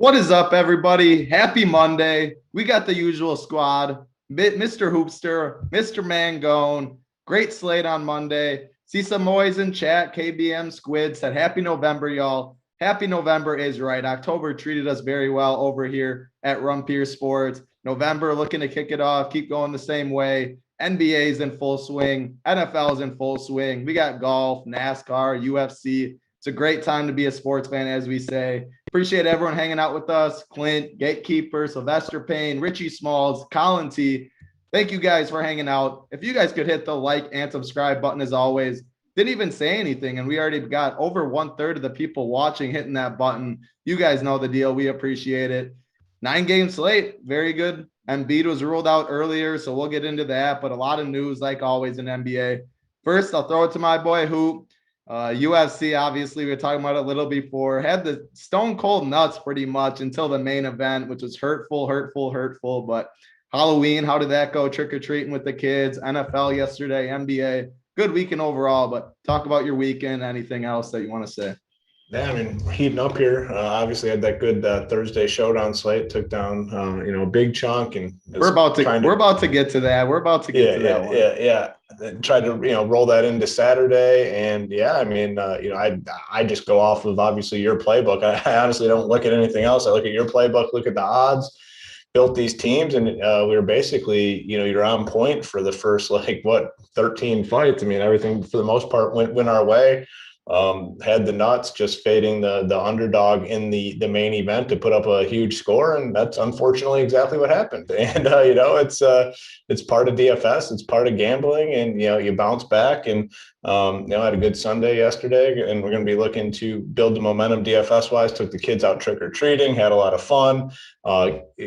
What is up, everybody? Happy Monday. We got the usual squad. Mr. Hoopster, Mr. Mangone. Great slate on Monday. See some Moys in chat. KBM Squid said, happy November, y'all. Happy November is right. October treated us very well over here at Rumpier Sports. November looking to kick it off, keep going the same way. NBA's in full swing. NFL's in full swing. We got golf, NASCAR, UFC. It's a great time to be a sports fan, as we say. Appreciate everyone hanging out with us. Clint, Gatekeeper, Sylvester Payne, Richie Smalls, Colin T. Thank you guys for hanging out. If you guys could hit the like and subscribe button as always. Didn't even say anything, and we already got over 1/3 of the people watching hitting that button. You guys know the deal. We appreciate it. 9-game slate. Very good. Embiid was ruled out earlier, so we'll get into that, but a lot of news like always in NBA. First, I'll throw it to my boy Hoop. UFC, obviously, we were talking about it a little before, had the stone cold nuts pretty much until the main event, which was hurtful. But Halloween, how did that go? Trick-or-treating with the kids, NFL yesterday, NBA. Good weekend overall, but talk about your weekend, anything else that you want to say. Yeah, I mean, heating up here. Obviously, had that good Thursday showdown slate. Took down, a big chunk, and we're about to get to that. We're about to get to that one. Yeah. Tried to roll that into Saturday, and I mean, I just go off of obviously your playbook. I honestly don't look at anything else. I look at your playbook, look at the odds, built these teams, and we were basically, you're on point for the first 13 fights. I mean, everything for the most part went our way. Had the nuts just fading the underdog in the main event to put up a huge score, and that's unfortunately exactly what happened. And it's part of DFS, it's part of gambling, and you bounce back. And had a good Sunday yesterday, and we're going to be looking to build the momentum DFS wise. Took the kids out trick or treating, had a lot of fun.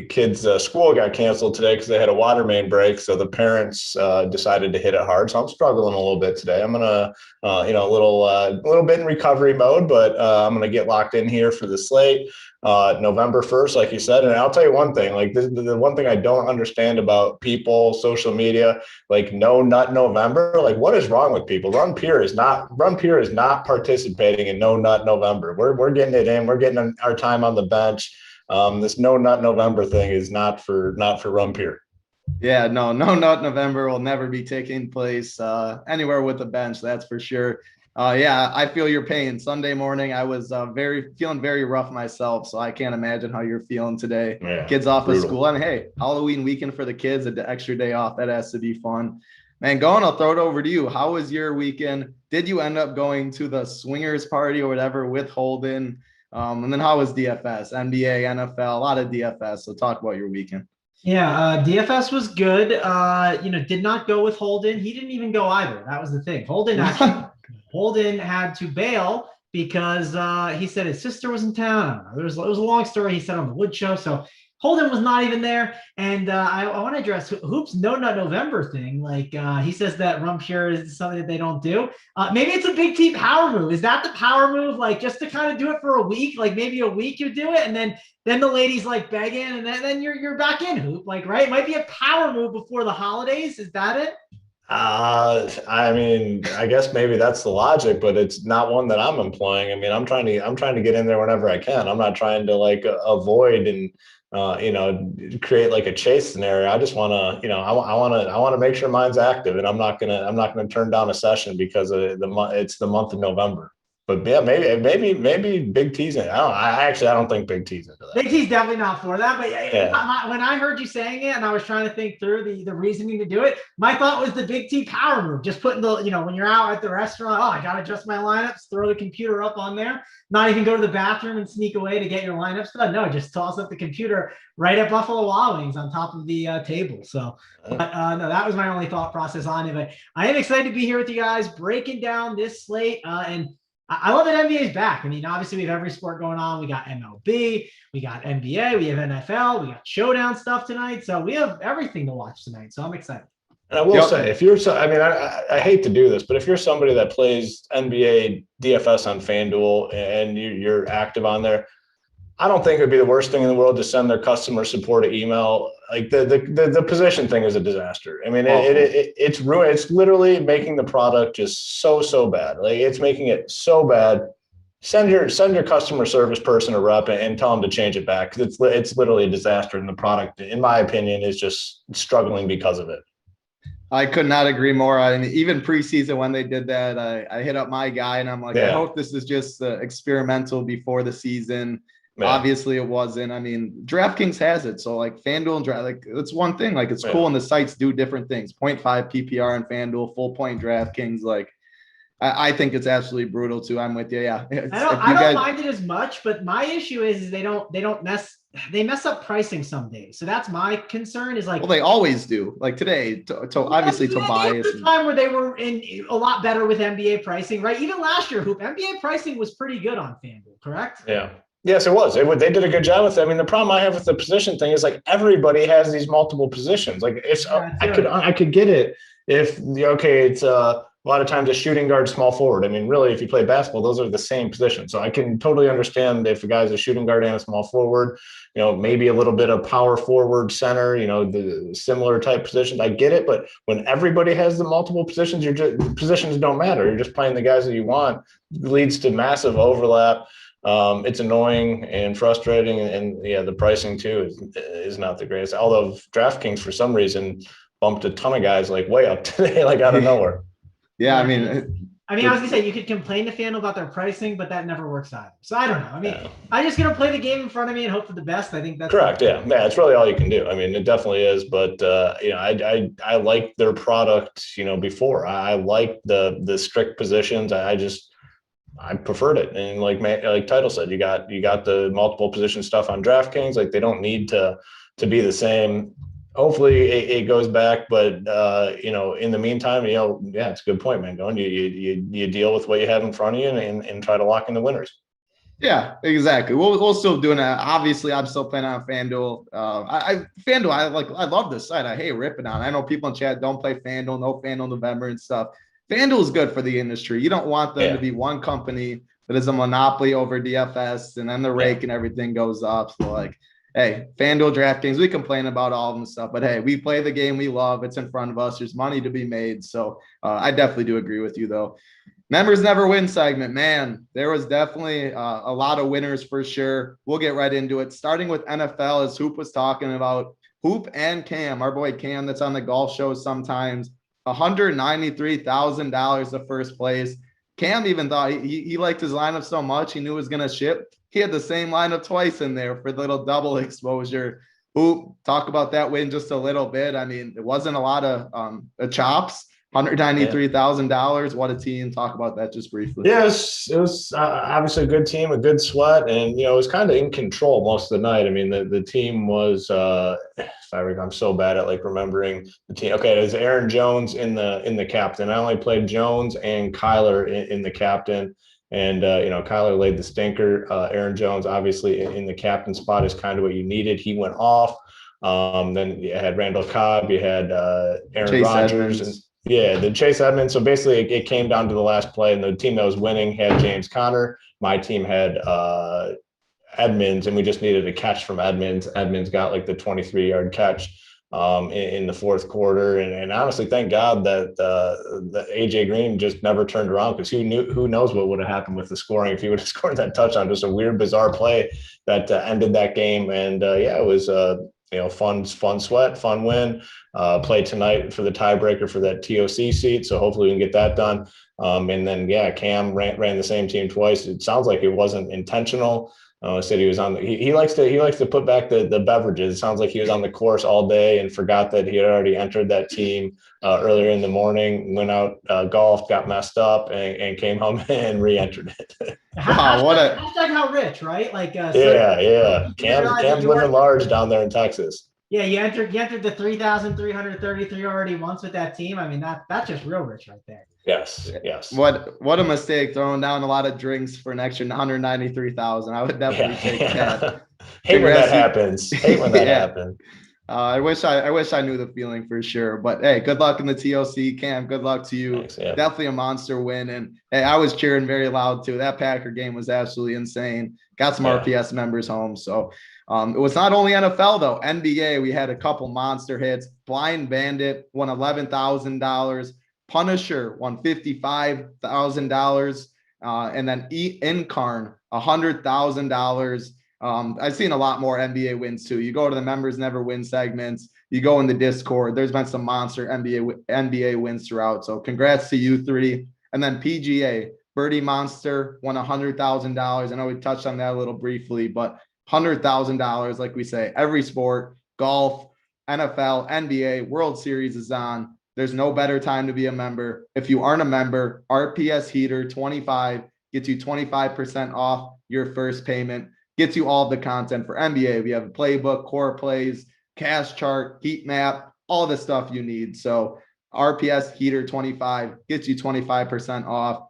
Kids' school got canceled today because they had a water main break, so the parents decided to hit it hard. So I'm struggling a little bit today. I'm gonna a little bit in recovery mode, but I'm going to get locked in here for the slate. November 1st, like you said. And I'll tell you one thing, the one thing I don't understand about people, social media, no nut November. What is wrong with people? Rumpier is not participating in no nut November. We're getting it in. We're getting our time on the bench. This no nut November thing is not for Rumpier. Yeah, no nut November will never be taking place anywhere with the bench. That's for sure. I feel your pain. Sunday morning, I was feeling very rough myself, so I can't imagine how you're feeling today. Yeah, kids off of school, and hey, Halloween weekend for the kids, an extra day off. That has to be fun. Man, I'll throw it over to you. How was your weekend? Did you end up going to the swingers party or whatever with Holden? And then how was DFS, NBA, NFL, a lot of DFS. So talk about your weekend. Yeah, DFS was good. Did not go with Holden. He didn't even go either. That was the thing. Holden had to bail because he said his sister was in town. It was a long story. He said on the Wood Show. So Holden was not even there. And I want to address Hoop's No Nut November thing. He says that Rumpier is something that they don't do. Maybe it's a Big T power move. Is that the power move? Just to kind of do it for a week, maybe a week you do it, and then the ladies begging, and then you're back in, Hoop. Right? It might be a power move before the holidays. Is that it? I mean, I guess maybe that's the logic, but it's not one that I'm employing. I mean, I'm trying to get in there whenever I can. I'm not trying to avoid and create a chase scenario. I just want to, I want to make sure mine's active, and I'm not gonna turn down a session because it's the month of November. But yeah, maybe Big T's in it. I don't think Big T's into that. Big T's definitely not for that. But when I heard you saying it and I was trying to think through the reasoning to do it, my thought was the Big T power move. Just putting when you're out at the restaurant, I got to adjust my lineups, throw the computer up on there, not even go to the bathroom and sneak away to get your lineups done. No, just toss up the computer right at Buffalo Wild Wings on top of the table. So, no, that was my only thought process on it. But I am excited to be here with you guys, breaking down this slate. And I love that NBA is back. I mean, obviously we have every sport going on. We got MLB, we got NBA, we have NFL, we got Showdown stuff tonight. So we have everything to watch tonight. So I'm excited. And I will say, if you're, I hate to do this, but if you're somebody that plays NBA DFS on FanDuel and you're active on there, I don't think it would be the worst thing in the world to send their customer support an email. The position thing is a disaster. I mean, it's ruined. It's literally making the product just so bad. It's making it so bad. Send your customer service person a rep and tell them to change it back, because it's literally a disaster, and the product, in my opinion, is just struggling because of it. I could not agree more. I mean, even preseason when they did that, I hit up my guy and I'm like, I hope this is just experimental before the season. Yeah. Obviously, it wasn't. I mean, DraftKings has it, so like FanDuel and like it's one thing. Like it's cool, and the sites do different things. 0.5 PPR and FanDuel, full point DraftKings. Like I think it's absolutely brutal too. I'm with you. Yeah, I don't mind it as much, but my issue is they mess up pricing some days. So that's my concern. Is like, well, they always do. Like today, obviously Tobias. There was a time where they were in a lot better with NBA pricing, right? Even last year, NBA pricing was pretty good on FanDuel, correct? Yeah. Yes, it was. They did a good job with it. I mean, the problem I have with the position thing is like everybody has these multiple positions. Like I could get it if it's a lot of times a shooting guard, small forward. I mean, really, if you play basketball, those are the same positions. So I can totally understand if a guy's a shooting guard and a small forward, maybe a little bit of power forward, center, the similar type positions. I get it, but when everybody has the multiple positions, positions don't matter. You're just playing the guys that you want. It leads to massive overlap. It's annoying and frustrating, and the pricing too is not the greatest. Although DraftKings for some reason bumped a ton of guys like way up today, like out of nowhere. Yeah, I mean, I was gonna say you could complain to FanDuel about their pricing, but that never works either. So I don't know. I mean, I'm just gonna play the game in front of me and hope for the best. I think that's correct. Yeah, it's really all you can do. I mean, it definitely is. But I like their product. Before I like the strict positions. I preferred it, and like Title said, you got the multiple position stuff on DraftKings. Like they don't need to be the same. Hopefully it goes back, but in the meantime, it's a good point, man. You deal with what you have in front of you and try to lock in the winners. Yeah, exactly. We'll still doing that. Obviously, I'm still playing on FanDuel. FanDuel, I love this site. I hate ripping on. I know people in chat don't play FanDuel, no FanDuel November and stuff. FanDuel is good for the industry. You don't want them to be one company that is a monopoly over DFS, and then the rake and everything goes up. So like, hey, FanDuel, DraftKings, we complain about all of them stuff, but hey, we play the game we love. It's in front of us. There's money to be made. So I definitely do agree with you though. Members never win segment, man. There was definitely a lot of winners for sure. We'll get right into it. Starting with NFL, as Hoop was talking about, Hoop and Cam, our boy Cam that's on the golf show sometimes, $193,000 the first place. Cam even thought he liked his lineup so much he knew it was going to ship. He had the same lineup twice in there for the little double exposure. Hoop, talk about that win just a little bit. I mean, it wasn't a lot of chops. $193,000. What a team. Talk about that just briefly. Yes, it was obviously a good team, a good sweat, and it was kind of in control most of the night. I mean, the team was I'm so bad at like remembering the team. Okay, it was Aaron Jones in the captain. I only played Jones and Kyler in the captain, and Kyler laid the stinker. Aaron Jones obviously in the captain spot is kind of what you needed. He went off. Then you had Randall Cobb, you had Aaron Rodgers, and the Chase Edmonds. So basically it came down to the last play, and the team that was winning had James Conner. My team had Edmonds, and we just needed a catch from Edmonds. Edmonds got like the 23-yard catch in the fourth quarter. And honestly, thank God that the AJ Green just never turned around, because who knows what would have happened with the scoring if he would have scored that touchdown. Just a weird, bizarre play that ended that game. And it was fun sweat, fun win. Play tonight for the tiebreaker for that TOC seat. So hopefully we can get that done. And then, Cam ran the same team twice. It sounds like it wasn't intentional. Said he was on he likes to put back the beverages. It sounds like he was on the course all day and forgot that he had already entered that team earlier in the morning, went out, golfed, got messed up, and came home and re-entered it. Wow, hashtag how rich, right? Like Cam's living large down there in Texas. Yeah, you entered the 3,333 already once with that team. I mean, that's just real rich right there. Yes. What a mistake, throwing down a lot of drinks for an extra 193,000. I would definitely take that. Hate when that happens. Happens. I wish I knew the feeling for sure. But hey, good luck in the TOC, Cam. Good luck to you. Thanks, yeah. Definitely a monster win. And hey, I was cheering very loud too. That Packer game was absolutely insane. Got some RPS members home. So it was not only NFL though. NBA, we had a couple monster hits. Blind Bandit won $11,000. Punisher won $55,000. And then Incarn, $100,000. I've seen a lot more NBA wins too. You go to the members never win segments. You go in the Discord. There's been some monster NBA wins throughout. So congrats to you three. And then PGA, Birdie Monster won $100,000. I know we touched on that a little briefly, but $100,000, like we say, every sport, golf, NFL, NBA, World Series is on. There's no better time to be a member. If you aren't a member, RPS Heater 25 gets you 25% off your first payment, gets you all the content for NBA. We have a playbook, core plays, cash chart, heat map, all the stuff you need. So RPS Heater 25 gets you 25% off.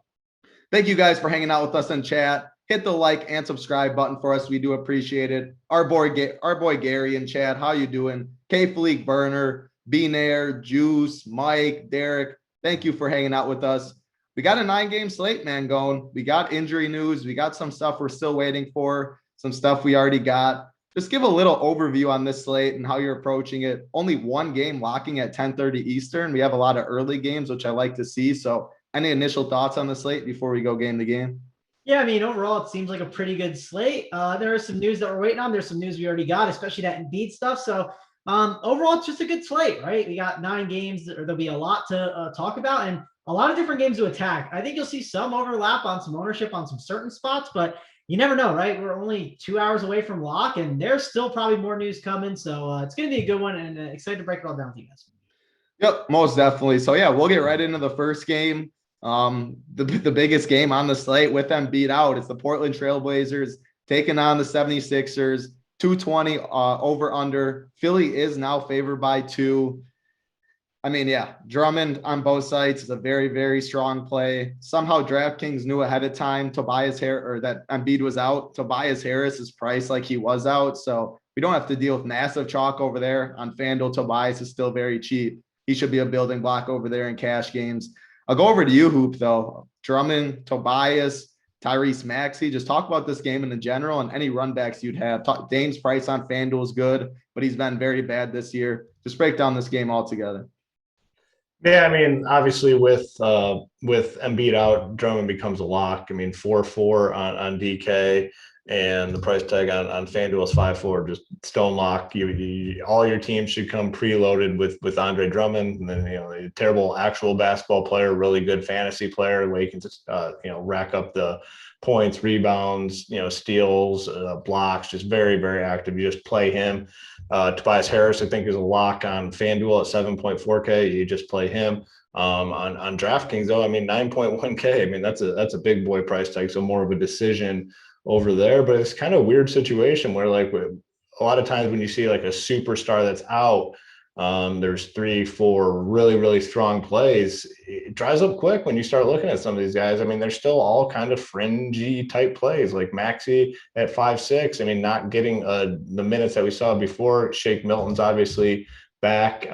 Thank you guys for hanging out with us in chat. Hit the like and subscribe button for us. We do appreciate it. Our boy Gary in chat, how you doing? K-Fleek Burner, Beanair, Juice, Mike, Derek, thank you for hanging out with us. We got a 9-game slate, man, going. We got injury news. We got some stuff we're still waiting for, some stuff we already got. Just give a little overview on this slate and how you're approaching it. Only one game locking at 10:30 Eastern. We have a lot of early games, which I like to see. So any initial thoughts on the slate before we go game to game? Yeah, I mean, overall, it seems like a pretty good slate. There is some news that we're waiting on. There's some news we already got, especially that Embiid stuff. So overall, it's just a good slate, right? We got 9 games. There'll be a lot to talk about and a lot of different games to attack. I think you'll see some overlap on some ownership on some certain spots, but you never know, right? We're only 2 hours away from lock, and there's still probably more news coming. So it's going to be a good one, and excited to break it all down with you guys. Yep, most definitely. So yeah, we'll get right into the first game. The biggest game on the slate with them beat out. It's the Portland Trailblazers taking on the 76ers. 220 over under. Philly is now favored by 2. I mean, yeah, Drummond on both sides is a very, very strong play. Somehow DraftKings knew ahead of time that Embiid was out. Tobias Harris is priced like he was out. So we don't have to deal with massive chalk over there. On FanDuel, Tobias is still very cheap. He should be a building block over there in cash games. I'll go over to you, Hoop, though. Drummond, Tobias, Tyrese Maxey. Just talk about this game in general and any runbacks you'd have. Dame's price on FanDuel is good, but he's been very bad this year. Just break down this game altogether. Yeah, I mean, obviously with Embiid out, Drummond becomes a lock. I mean, 4-4 on DK, and the price tag on FanDuel is 5-4. Just stone lock. All your teams should come preloaded with Andre Drummond, and then a terrible actual basketball player, really good fantasy player, where you can just rack up the points, rebounds, steals, blocks, just very, very active. You just play him. Tobias Harris, I think, is a lock on FanDuel at 7.4K. You just play him. On DraftKings, though, I mean, 9.1K. I mean, that's a big boy price tag, so more of a decision over there. But it's kind of a weird situation where, like, a lot of times when you see like a superstar that's out, there's 3-4 really, really strong plays. It dries up quick when you start looking at some of these guys. I mean, they're still all kind of fringy type plays, like Maxey at 5-6. I mean, not getting the minutes that we saw before. Shake Milton's obviously back.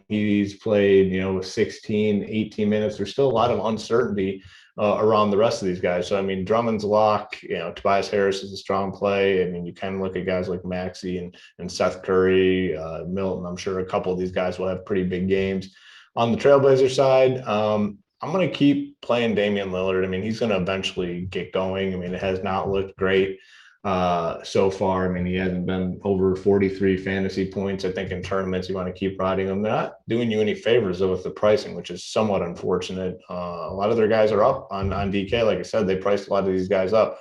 He's played, 16, 18 minutes. There's still a lot of uncertainty around the rest of these guys. So, I mean, Drummond's lock, Tobias Harris is a strong play. I mean, you kind of look at guys like Maxey and Seth Curry, Milton. I'm sure a couple of these guys will have pretty big games. On the Trailblazer side, I'm going to keep playing Damian Lillard. I mean, he's going to eventually get going. I mean, it has not looked great so far. I mean, he hasn't been over 43 fantasy points. I think in tournaments, you want to keep riding him. They're not doing you any favors, though, with the pricing, which is somewhat unfortunate. A lot of their guys are up on DK. Like I said, they priced a lot of these guys up.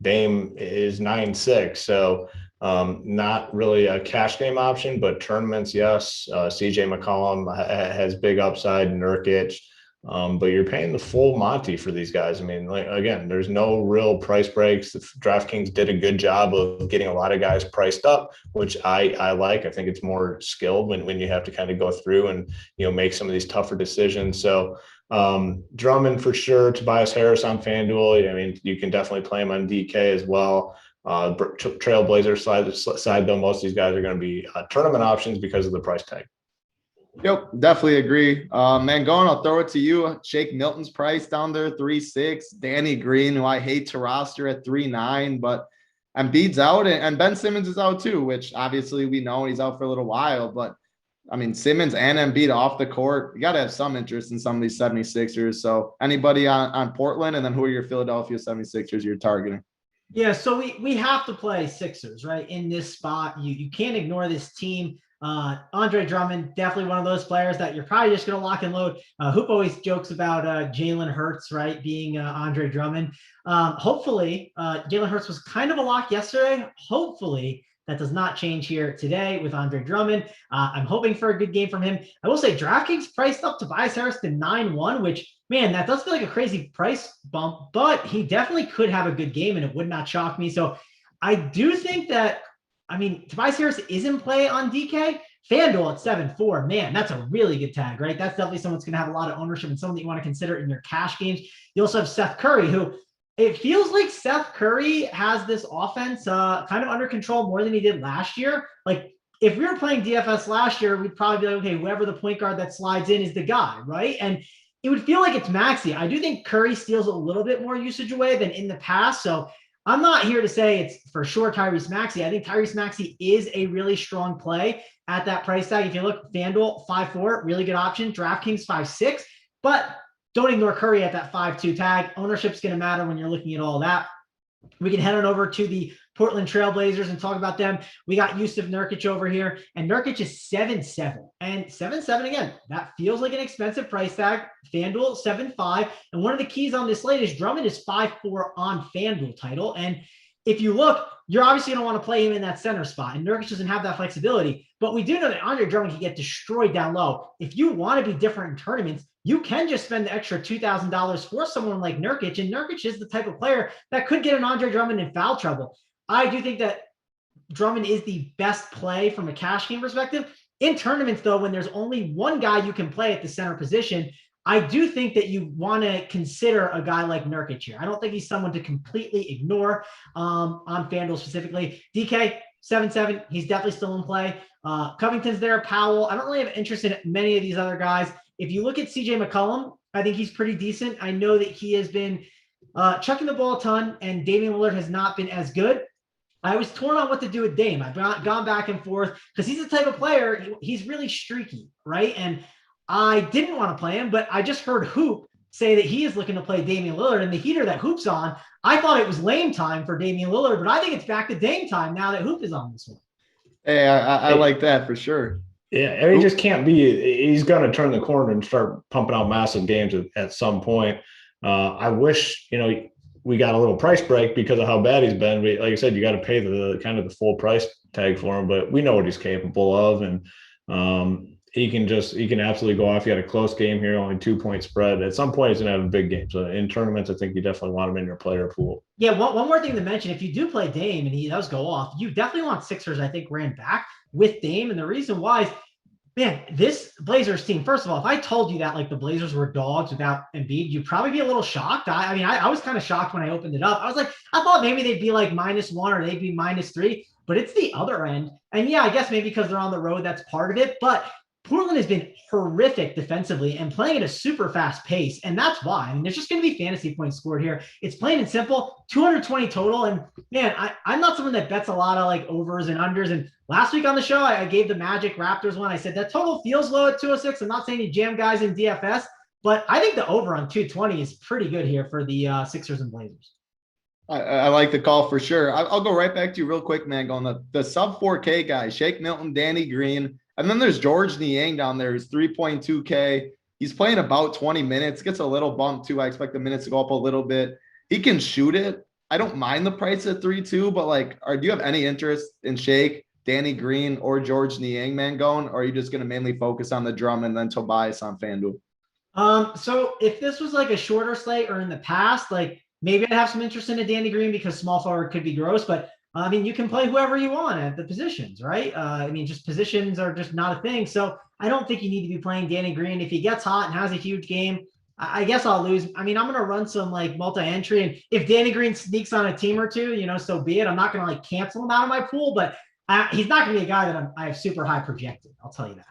Dame is 9-6, so not really a cash game option, but tournaments, yes. CJ McCollum has big upside, Nurkic. But you're paying the full Monty for these guys. I mean, like, again, there's no real price breaks. The DraftKings did a good job of getting a lot of guys priced up, which I like. I think it's more skilled when you have to kind of go through and, make some of these tougher decisions. So Drummond for sure, Tobias Harris on FanDuel. I mean, you can definitely play him on DK as well. Trailblazer side, though, most of these guys are going to be tournament options because of the price tag. Yep, definitely agree. Mangone, I'll throw it to you. Shake Milton's price down there, 3.6. Danny Green, who I hate to roster at 3.9, but Embiid's out and Ben Simmons is out too, which obviously we know he's out for a little while. But I mean, Simmons and Embiid off the court. You got to have some interest in some of these 76ers. So anybody on Portland, and then who are your Philadelphia 76ers you're targeting? Yeah, so we have to play Sixers, right, in this spot. You can't ignore this team. Andre Drummond, definitely one of those players that you're probably just going to lock and load. Hoop always jokes about Jalen Hurts, right, being Andre Drummond. Hopefully, Jalen Hurts was kind of a lock yesterday. Hopefully, that does not change here today with Andre Drummond. I'm hoping for a good game from him. I will say DraftKings priced up Tobias Harris to 9-1, which, man, that does feel like a crazy price bump, but he definitely could have a good game, and it would not shock me. So I do think that, I mean, Tobias Harris is in play on DK. FanDuel at 7-4, man, that's a really good tag, right? That's definitely someone that's going to have a lot of ownership and someone that you want to consider in your cash games. You also have Seth Curry, who it feels like Seth Curry has this offense kind of under control more than he did last year. Like, if we were playing DFS last year, we'd probably be like, okay, whoever the point guard that slides in is the guy, right? And it would feel like it's Maxey. I do think Curry steals a little bit more usage away than in the past. So I'm not here to say it's for sure Tyrese Maxey. I think Tyrese Maxey is a really strong play at that price tag. If you look, FanDuel 5-4, really good option. DraftKings 5-6, but don't ignore Curry at that 5-2 tag. Ownership's going to matter when you're looking at all that. We can head on over to the Portland Trailblazers and talk about them. We got Jusuf Nurkic over here, and Nurkic is 7-7. And 7-7, again, that feels like an expensive price tag. FanDuel 7-5. And one of the keys on this slate is Drummond is 5-4 on FanDuel title. And if you look, you're obviously going to want to play him in that center spot, and Nurkic doesn't have that flexibility. But we do know that Andre Drummond can get destroyed down low. If you want to be different in tournaments, you can just spend the extra $2,000 for someone like Nurkic, and Nurkic is the type of player that could get an Andre Drummond in foul trouble. I do think that Drummond is the best play from a cash game perspective. In tournaments, though, when there's only one guy you can play at the center position, I do think that you want to consider a guy like Nurkic here. I don't think he's someone to completely ignore on FanDuel specifically. DK, 7-7, he's definitely still in play. Covington's there, Powell. I don't really have interest in many of these other guys. If you look at CJ McCollum, I think he's pretty decent. I know that he has been chucking the ball a ton, and Damian Lillard has not been as good. I was torn on what to do with Dame. I've gone back and forth because he's the type of player, he's really streaky, right? And I didn't want to play him, but I just heard Hoop say that he is looking to play Damian Lillard, and the heater that Hoop's on, I thought it was lame time for Damian Lillard, but I think it's back to Dame time now that Hoop is on this one. Hey, I like that for sure. Yeah, he just can't be. He's going to turn the corner and start pumping out massive games at some point. I wish, we got a little price break because of how bad he's been. But like I said, you got to pay the kind of the full price tag for him. But we know what he's capable of, and he can absolutely go off. You got a close game here, only 2-point spread. At some point, he's gonna have a big game. So in tournaments, I think you definitely want him in your player pool. Yeah, one more thing to mention: if you do play Dame and he does go off, you definitely want Sixers. I think ran back with Dame, and the reason why is, man, this Blazers team. First of all, if I told you that like the Blazers were dogs without Embiid, you'd probably be a little shocked. I was kind of shocked when I opened it up. I was like, I thought maybe they'd be like -1 or they'd be -3, but it's the other end. And yeah, I guess maybe because they're on the road, that's part of it. But Portland has been horrific defensively and playing at a super fast pace. And that's why. I mean, there's just going to be fantasy points scored here. It's plain and simple, 220 total. And man, I'm not someone that bets a lot of like overs and unders. And last week on the show, I gave the Magic Raptors one. I said that total feels low at 206. I'm not saying you jam guys in DFS, but I think the over on 220 is pretty good here for the Sixers and Blazers. I like the call for sure. I'll go right back to you real quick, man. Going the sub 4K guys, Shake Milton, Danny Green. And then there's George Niang down there who's 3.2K. He's playing about 20 minutes, gets a little bump too. I expect the minutes to go up a little bit. He can shoot it. I don't mind the price at 3.2, but do you have any interest in Shake, Danny Green, or George Niang, man, going? Or are you just going to mainly focus on the Drum and then Tobias on FanDuel? So if this was like a shorter slate or in the past, like maybe I'd have some interest in a Danny Green because small forward could be gross, but I mean, you can play whoever you want at the positions, right? Just positions are just not a thing. So I don't think you need to be playing Danny Green. If he gets hot and has a huge game, I guess I'll lose. I mean, I'm going to run some like multi-entry, and if Danny Green sneaks on a team or two, so be it. I'm not going to like cancel him out of my pool, but he's not going to be a guy that I have super high projected. I'll tell you that.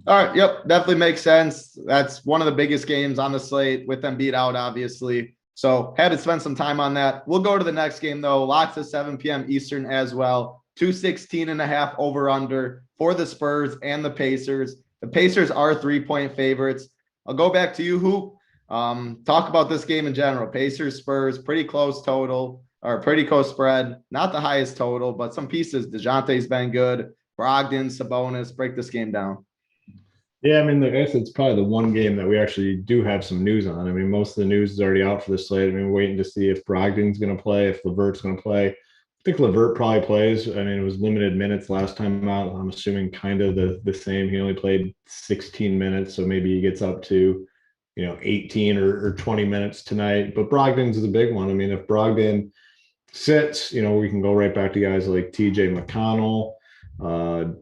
All right. Yep. Definitely makes sense. That's one of the biggest games on the slate with Embiid out, obviously. So had to spend some time on that. We'll go to the next game, though. Lots of 7 p.m. Eastern as well. 216.5 over under for the Spurs and the Pacers. The Pacers are 3-point favorites. I'll go back to you, Hoop. Talk about this game in general. Pacers, Spurs, pretty close total or pretty close spread. Not the highest total, but some pieces. DeJounte's been good. Brogdon, Sabonis, break this game down. Yeah, I mean, I guess it's probably the one game that we actually do have some news on. I mean, most of the news is already out for the slate. I mean, we're waiting to see if Brogdon's going to play, if LeVert's going to play. I think LeVert probably plays. I mean, it was limited minutes last time out. I'm assuming kind of the same. He only played 16 minutes, so maybe he gets up to, 18 or 20 minutes tonight. But Brogdon's the big one. I mean, if Brogdon sits, we can go right back to guys like TJ McConnell,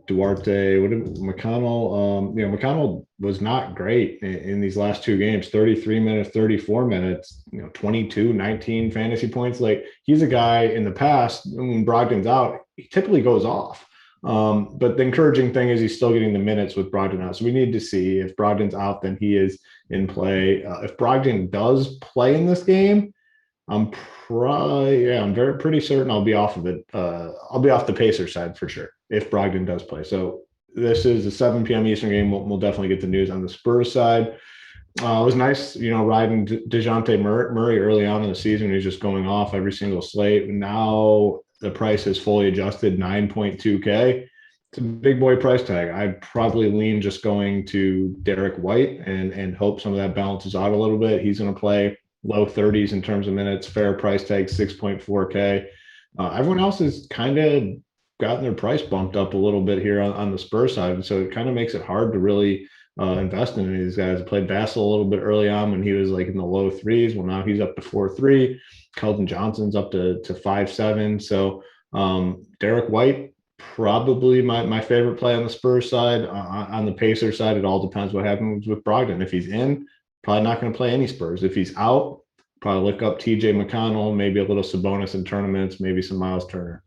Duarte, McConnell. McConnell was not great in these last two games. 33 minutes, 34 minutes, 22, 19 fantasy points. Like, he's a guy in the past when Brogdon's out, he typically goes off. But the encouraging thing is he's still getting the minutes with Brogdon out. So we need to see if Brogdon's out, then he is in play. If Brogdon does play in this game, I'm pretty certain I'll be off of it. I'll be off the Pacers side for sure if Brogdon does play. So this is a 7 p.m. Eastern game. We'll definitely get the news on the Spurs side. It was nice, riding DeJounte Murray early on in the season. He's just going off every single slate. Now the price is fully adjusted, 9.2K. It's a big boy price tag. I'd probably lean just going to Derek White and hope some of that balances out a little bit. He's going to play low 30s in terms of minutes, fair price tag, 6.4K. Everyone else has kind of gotten their price bumped up a little bit here on the Spurs side. And so it kind of makes it hard to really invest in these guys. I played Vassell a little bit early on when he was like in the low 3s. Well, now he's up to 4.3. Keldon Johnson's up to 5.7. So Derek White, probably my favorite play on the Spurs side. On the Pacers side, it all depends what happens with Brogdon. If he's in, probably not going to play any Spurs. If he's out, probably look up TJ McConnell, maybe a little Sabonis in tournaments, maybe some Miles Turner.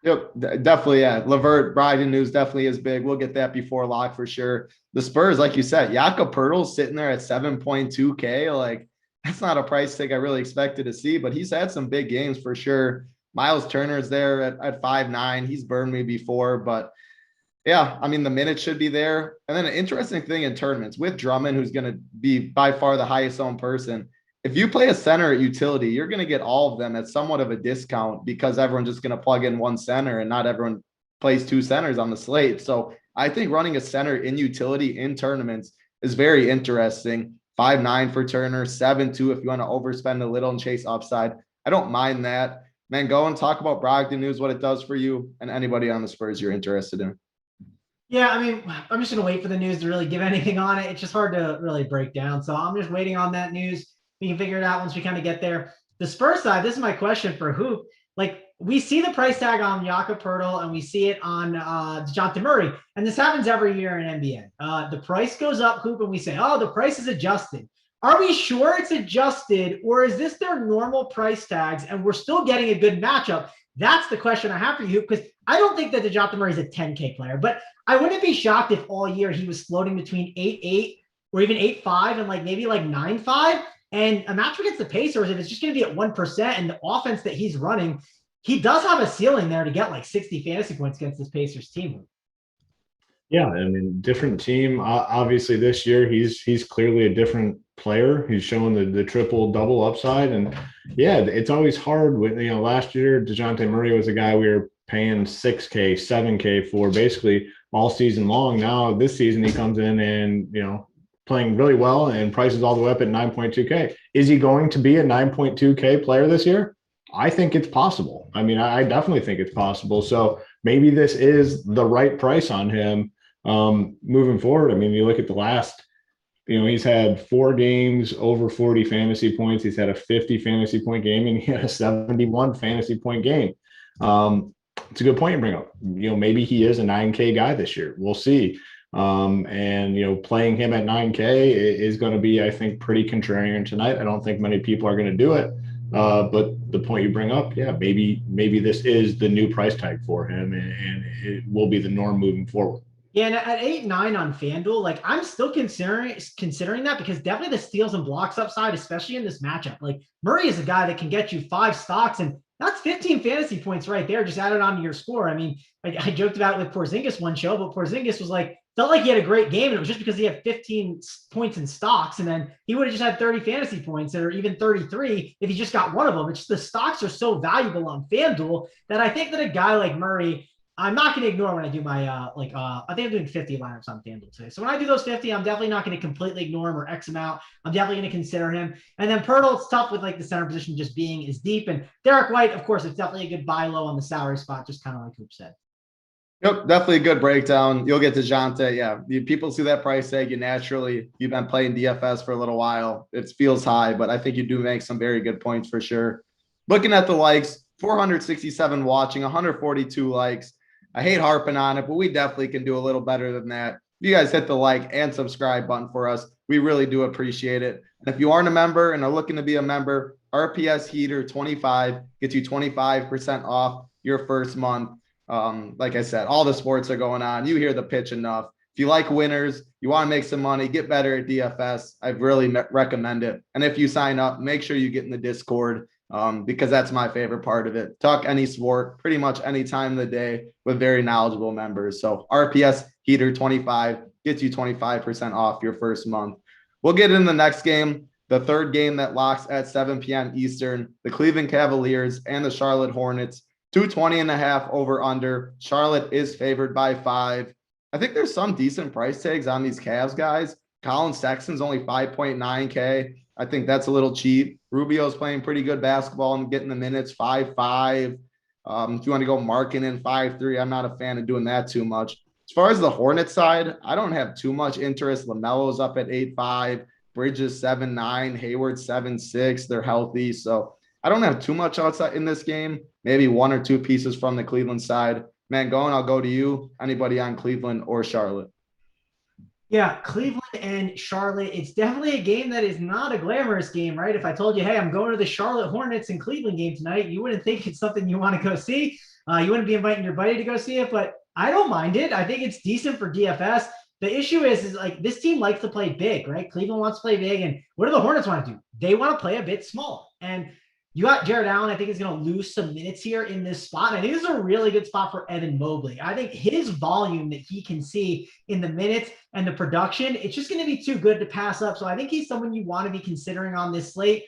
Yep, definitely. Yeah, LeVert, Brogdon news definitely is big. We'll get that before lock for sure. The Spurs, like you said, Jakob Poeltl's sitting there at 7.2K. Like, that's not a price tag I really expected to see, but he's had some big games for sure. Miles Turner's there at 5'9". He's burned me before, but yeah, I mean, the minutes should be there. And then an interesting thing in tournaments with Drummond, who's going to be by far the highest owned person. If you play a center at utility, you're going to get all of them at somewhat of a discount because everyone's just going to plug in one center and not everyone plays two centers on the slate. So I think running a center in utility in tournaments is very interesting. 5'9" for Turner, 7'2" if you want to overspend a little and chase upside. I don't mind that. Man, go and talk about Brogdon news, what it does for you and anybody on the Spurs you're interested in. Yeah, I mean, I'm just going to wait for the news to really give anything on it. It's just hard to really break down. So I'm just waiting on that news. We can figure it out once we kind of get there. The Spurs side, this is my question for Hoop. Like, we see the price tag on Jakob Poeltl and we see it on DeJounte Murray. And this happens every year in NBA. The price goes up, Hoop, and we say, oh, the price is adjusted. Are we sure it's adjusted, or is this their normal price tags and we're still getting a good matchup? That's the question I have for you, because I don't think that DeJounte Murray is a 10K player, but I wouldn't be shocked if all year he was floating between 8.8 or even 8.5 and like maybe like 9.5. And a match against the Pacers, if it's just going to be at 1% and the offense that he's running, he does have a ceiling there to get like 60 fantasy points against this Pacers team. Yeah, I mean, different team. Obviously, this year he's clearly a different player. He's showing the triple double upside, and yeah, it's always hard when last year DeJounte Murray was a guy we were paying 6K, 7K for basically all season long. Now this season he comes in and playing really well and prices all the way up at 9.2K. Is he going to be a 9.2K player this year? I think it's possible. I mean, I definitely think it's possible. So maybe this is the right price on him moving forward. I mean, you look at the last, he's had 4 games over 40 fantasy points. He's had a 50 fantasy point game and he had a 71 fantasy point game. It's a good point you bring up. Maybe he is a 9K guy this year. We'll see. And playing him at 9K is going to be, I think, pretty contrarian tonight. I don't think many people are going to do it. But the point you bring up, yeah, maybe this is the new price tag for him and it will be the norm moving forward. Yeah, and at 8.9 on FanDuel, like I'm still considering that because definitely the steals and blocks upside, especially in this matchup. Like Murray is a guy that can get you 5 stocks, and That's 15 fantasy points right there, just added onto your score. I mean, I joked about it with Porzingis one show, but Porzingis was like, felt like he had a great game, and it was just because he had 15 points in stocks, and then he would have just had 30 fantasy points, or even 33 if he just got one of them. It's just the stocks are so valuable on FanDuel that I think that a guy like Murray, I'm not going to ignore when I do my, I think I'm doing 50 lineups on FanDuel today. So when I do those 50, I'm definitely not going to completely ignore him or X him out. I'm definitely going to consider him. And then Pirtle, it's tough with like the center position just being as deep. And Derek White, of course, it's definitely a good buy low on the salary spot, just kind of like Hoop said. Yep, definitely a good breakdown. You'll get DeJounte. Yeah, people see that price tag. You've been playing DFS for a little while. It feels high, but I think you do make some very good points for sure. Looking at the likes, 467 watching, 142 likes. I hate harping on it, but we definitely can do a little better than that. If you guys hit the like and subscribe button for us, we really do appreciate it. And if you aren't a member and are looking to be a member, RPS Heater 25 gets you 25% off your first month. Like I said, all the sports are going on. You hear the pitch enough. If you like winners, you want to make some money, get better at DFS, I really recommend it. And if you sign up, make sure you get in the Discord, because that's my favorite part of it. Talk any sport, pretty much any time of the day with very knowledgeable members. So RPS Heater 25 gets you 25% off your first month. We'll get in the next game, the third game that locks at 7 p.m. Eastern, the Cleveland Cavaliers and the Charlotte Hornets. 220.5 over under. Charlotte is favored by 5. I think there's some decent price tags on these Cavs guys. Colin Sexton's only 5.9K. I think that's a little cheap. Rubio's playing pretty good basketball and getting the minutes, 5.5. If you want to go Markkanen 5.3, I'm not a fan of doing that too much. As far as the Hornets side, I don't have too much interest. LaMelo's up at 8.5, Bridges 7.9, Hayward 7.6. They're healthy, so I don't have too much outside in this game. Maybe one or two pieces from the Cleveland side. Mangone, I'll go to you. Anybody on Cleveland or Charlotte? Yeah, Cleveland and Charlotte. It's definitely a game that is not a glamorous game, right? If I told you, hey, I'm going to the Charlotte Hornets and Cleveland game tonight, you wouldn't think it's something you want to go see. You wouldn't be inviting your buddy to go see it, but I don't mind it. I think it's decent for DFS. The issue is like this team likes to play big, right? Cleveland wants to play big. And what do the Hornets want to do? They want to play a bit small. And you got Jared Allen, I think, is going to lose some minutes here in this spot. And I think this is a really good spot for Evan Mobley. I think his volume that he can see in the minutes and the production, it's just going to be too good to pass up. So I think he's someone you want to be considering on this slate.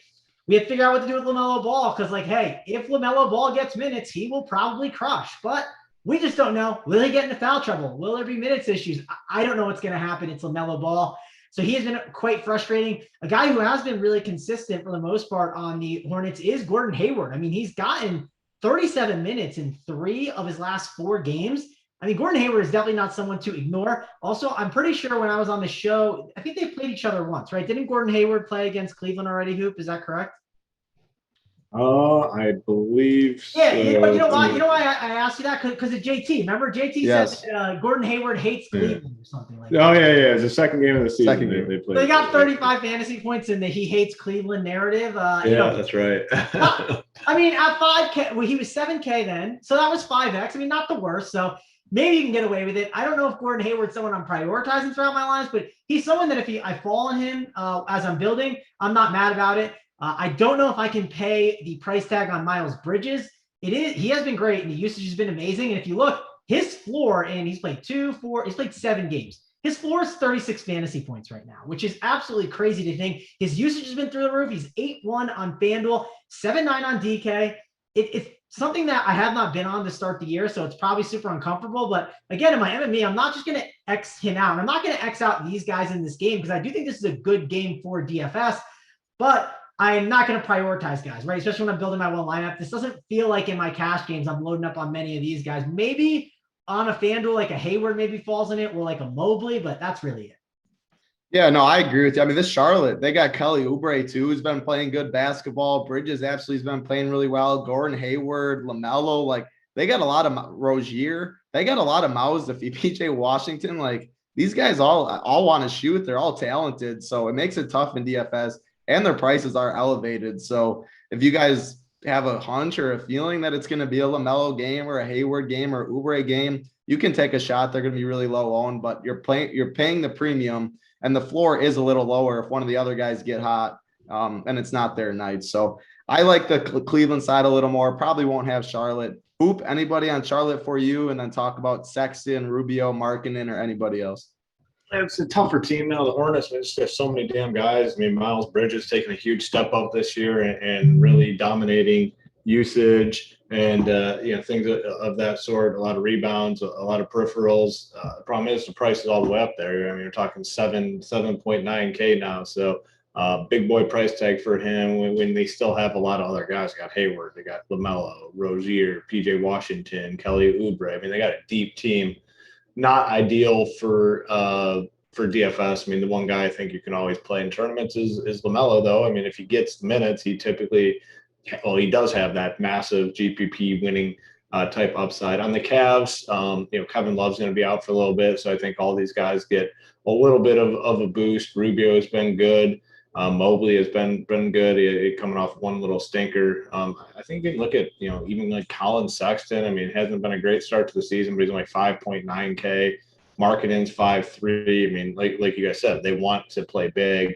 We have to figure out what to do with LaMelo Ball because, like, hey, if LaMelo Ball gets minutes, he will probably crush. But we just don't know. Will he get into foul trouble? Will there be minutes issues? I don't know what's going to happen. It's LaMelo Ball. So he has been quite frustrating. A guy who has been really consistent for the most part on the Hornets is Gordon Hayward. I mean, he's gotten 37 minutes in 3 of his last 4 games. I mean, Gordon Hayward is definitely not someone to ignore. Also, I'm pretty sure when I was on the show, I think they played each other once, right? Didn't Gordon Hayward play against Cleveland already, Hoop? Is that correct? I believe yeah, so. You know why I asked you that? Because of JT. Remember, JT said Gordon Hayward hates Cleveland or something like that. Oh, yeah. It's the second game of the season. Second game. They played. They got 35 fantasy points in the he hates Cleveland narrative. That's right. I mean, at 5K, well, he was 7K then. So that was 5X. I mean, not the worst. So maybe you can get away with it. I don't know if Gordon Hayward's someone I'm prioritizing throughout my lines, but he's someone that if I fall on him as I'm building, I'm not mad about it. I don't know if I can pay the price tag on Miles Bridges. He has been great, and the usage has been amazing. And if you look, his floor, and he's played 7 games. His floor is 36 fantasy points right now, which is absolutely crazy to think. His usage has been through the roof. He's 8-1 on FanDuel, 7-9 on DK. It's something that I have not been on to start the year, so it's probably super uncomfortable. But again, in my MME, I'm not just going to X him out. I'm not going to X out these guys in this game because I do think this is a good game for DFS. But I'm not going to prioritize guys, right? Especially when I'm building my one lineup. This doesn't feel like in my cash games I'm loading up on many of these guys. Maybe on a FanDuel, like a Hayward maybe falls in it, or like a Mobley, but that's really it. Yeah, no, I agree with you. I mean, this Charlotte, they got Kelly Oubre too, who's been playing good basketball. Bridges absolutely has been playing really well. Gordon Hayward, LaMelo, like they got a lot of Rozier. They got a lot of mouths to feed. PJ Washington, like these guys all want to shoot. They're all talented, so it makes it tough in DFS. And their prices are elevated. So if you guys have a hunch or a feeling that it's going to be a LaMelo game or a Hayward game or Oubre game, you can take a shot. They're going to be really low owned, but you're paying the premium, and the floor is a little lower if one of the other guys get hot and it's not their night. So I like the Cleveland side a little more. Probably won't have Charlotte. Hoop, anybody on Charlotte for you? And then talk about Sexton, Rubio, Markkanen, or anybody else. It's a tougher team now. The Hornets, just have so many damn guys. I mean, Miles Bridges taking a huge step up this year and really dominating usage and things of that sort. A lot of rebounds, a lot of peripherals. The problem is the price is all the way up there. I mean, you're talking 7.9K now. So big boy price tag for him when they still have a lot of other guys. They got Hayward, they got LaMelo, Rozier, PJ Washington, Kelly Oubre. I mean, they got a deep team. Not ideal for DFS. I mean, the one guy I think you can always play in tournaments is LaMelo, though. I mean, if he gets the minutes, he does have that massive GPP winning type upside. On the Cavs, Kevin Love's going to be out for a little bit, so I think all these guys get a little bit of a boost. Rubio has been good. Mobley has been good, coming off one little stinker. I think you can look at, even like Colin Sexton. I mean, it hasn't been a great start to the season, but he's only 5.9K. Markkanen's 5.3. I mean, like you guys said, they want to play big.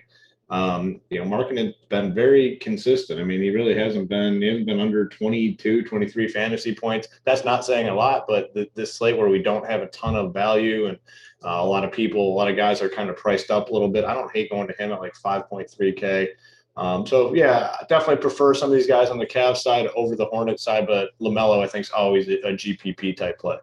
Markkanen's been very consistent. I mean, he hasn't been under 22, 23 fantasy points. That's not saying a lot, but this slate where we don't have a ton of value and a lot of guys are kind of priced up a little bit. I don't hate going to him at like 5.3K. So yeah, I definitely prefer some of these guys on the Cavs side over the Hornets side, but LaMelo I think is always a GPP type play.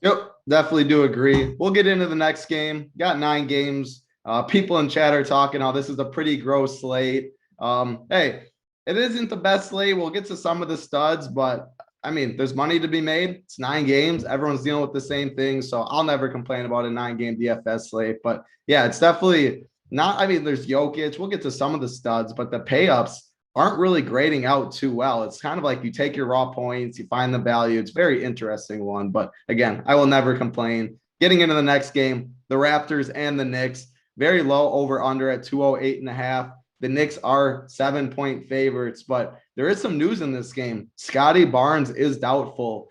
Yep, definitely do agree. We'll get into the next game. Got 9 games. People in chat are talking, this is a pretty gross slate. Hey, it isn't the best slate. We'll get to some of the studs, but I mean, there's money to be made. It's 9 games. Everyone's dealing with the same thing. So I'll never complain about a 9-game DFS slate. But yeah, it's definitely not. I mean, there's Jokic. We'll get to some of the studs, but the pay-ups aren't really grading out too well. It's kind of like you take your raw points, you find the value. It's a very interesting one. But again, I will never complain. Getting into the next game, the Raptors and the Knicks, very low over under at 208.5. The Knicks are 7-point favorites, but there is some news in this game. Scotty Barnes is doubtful,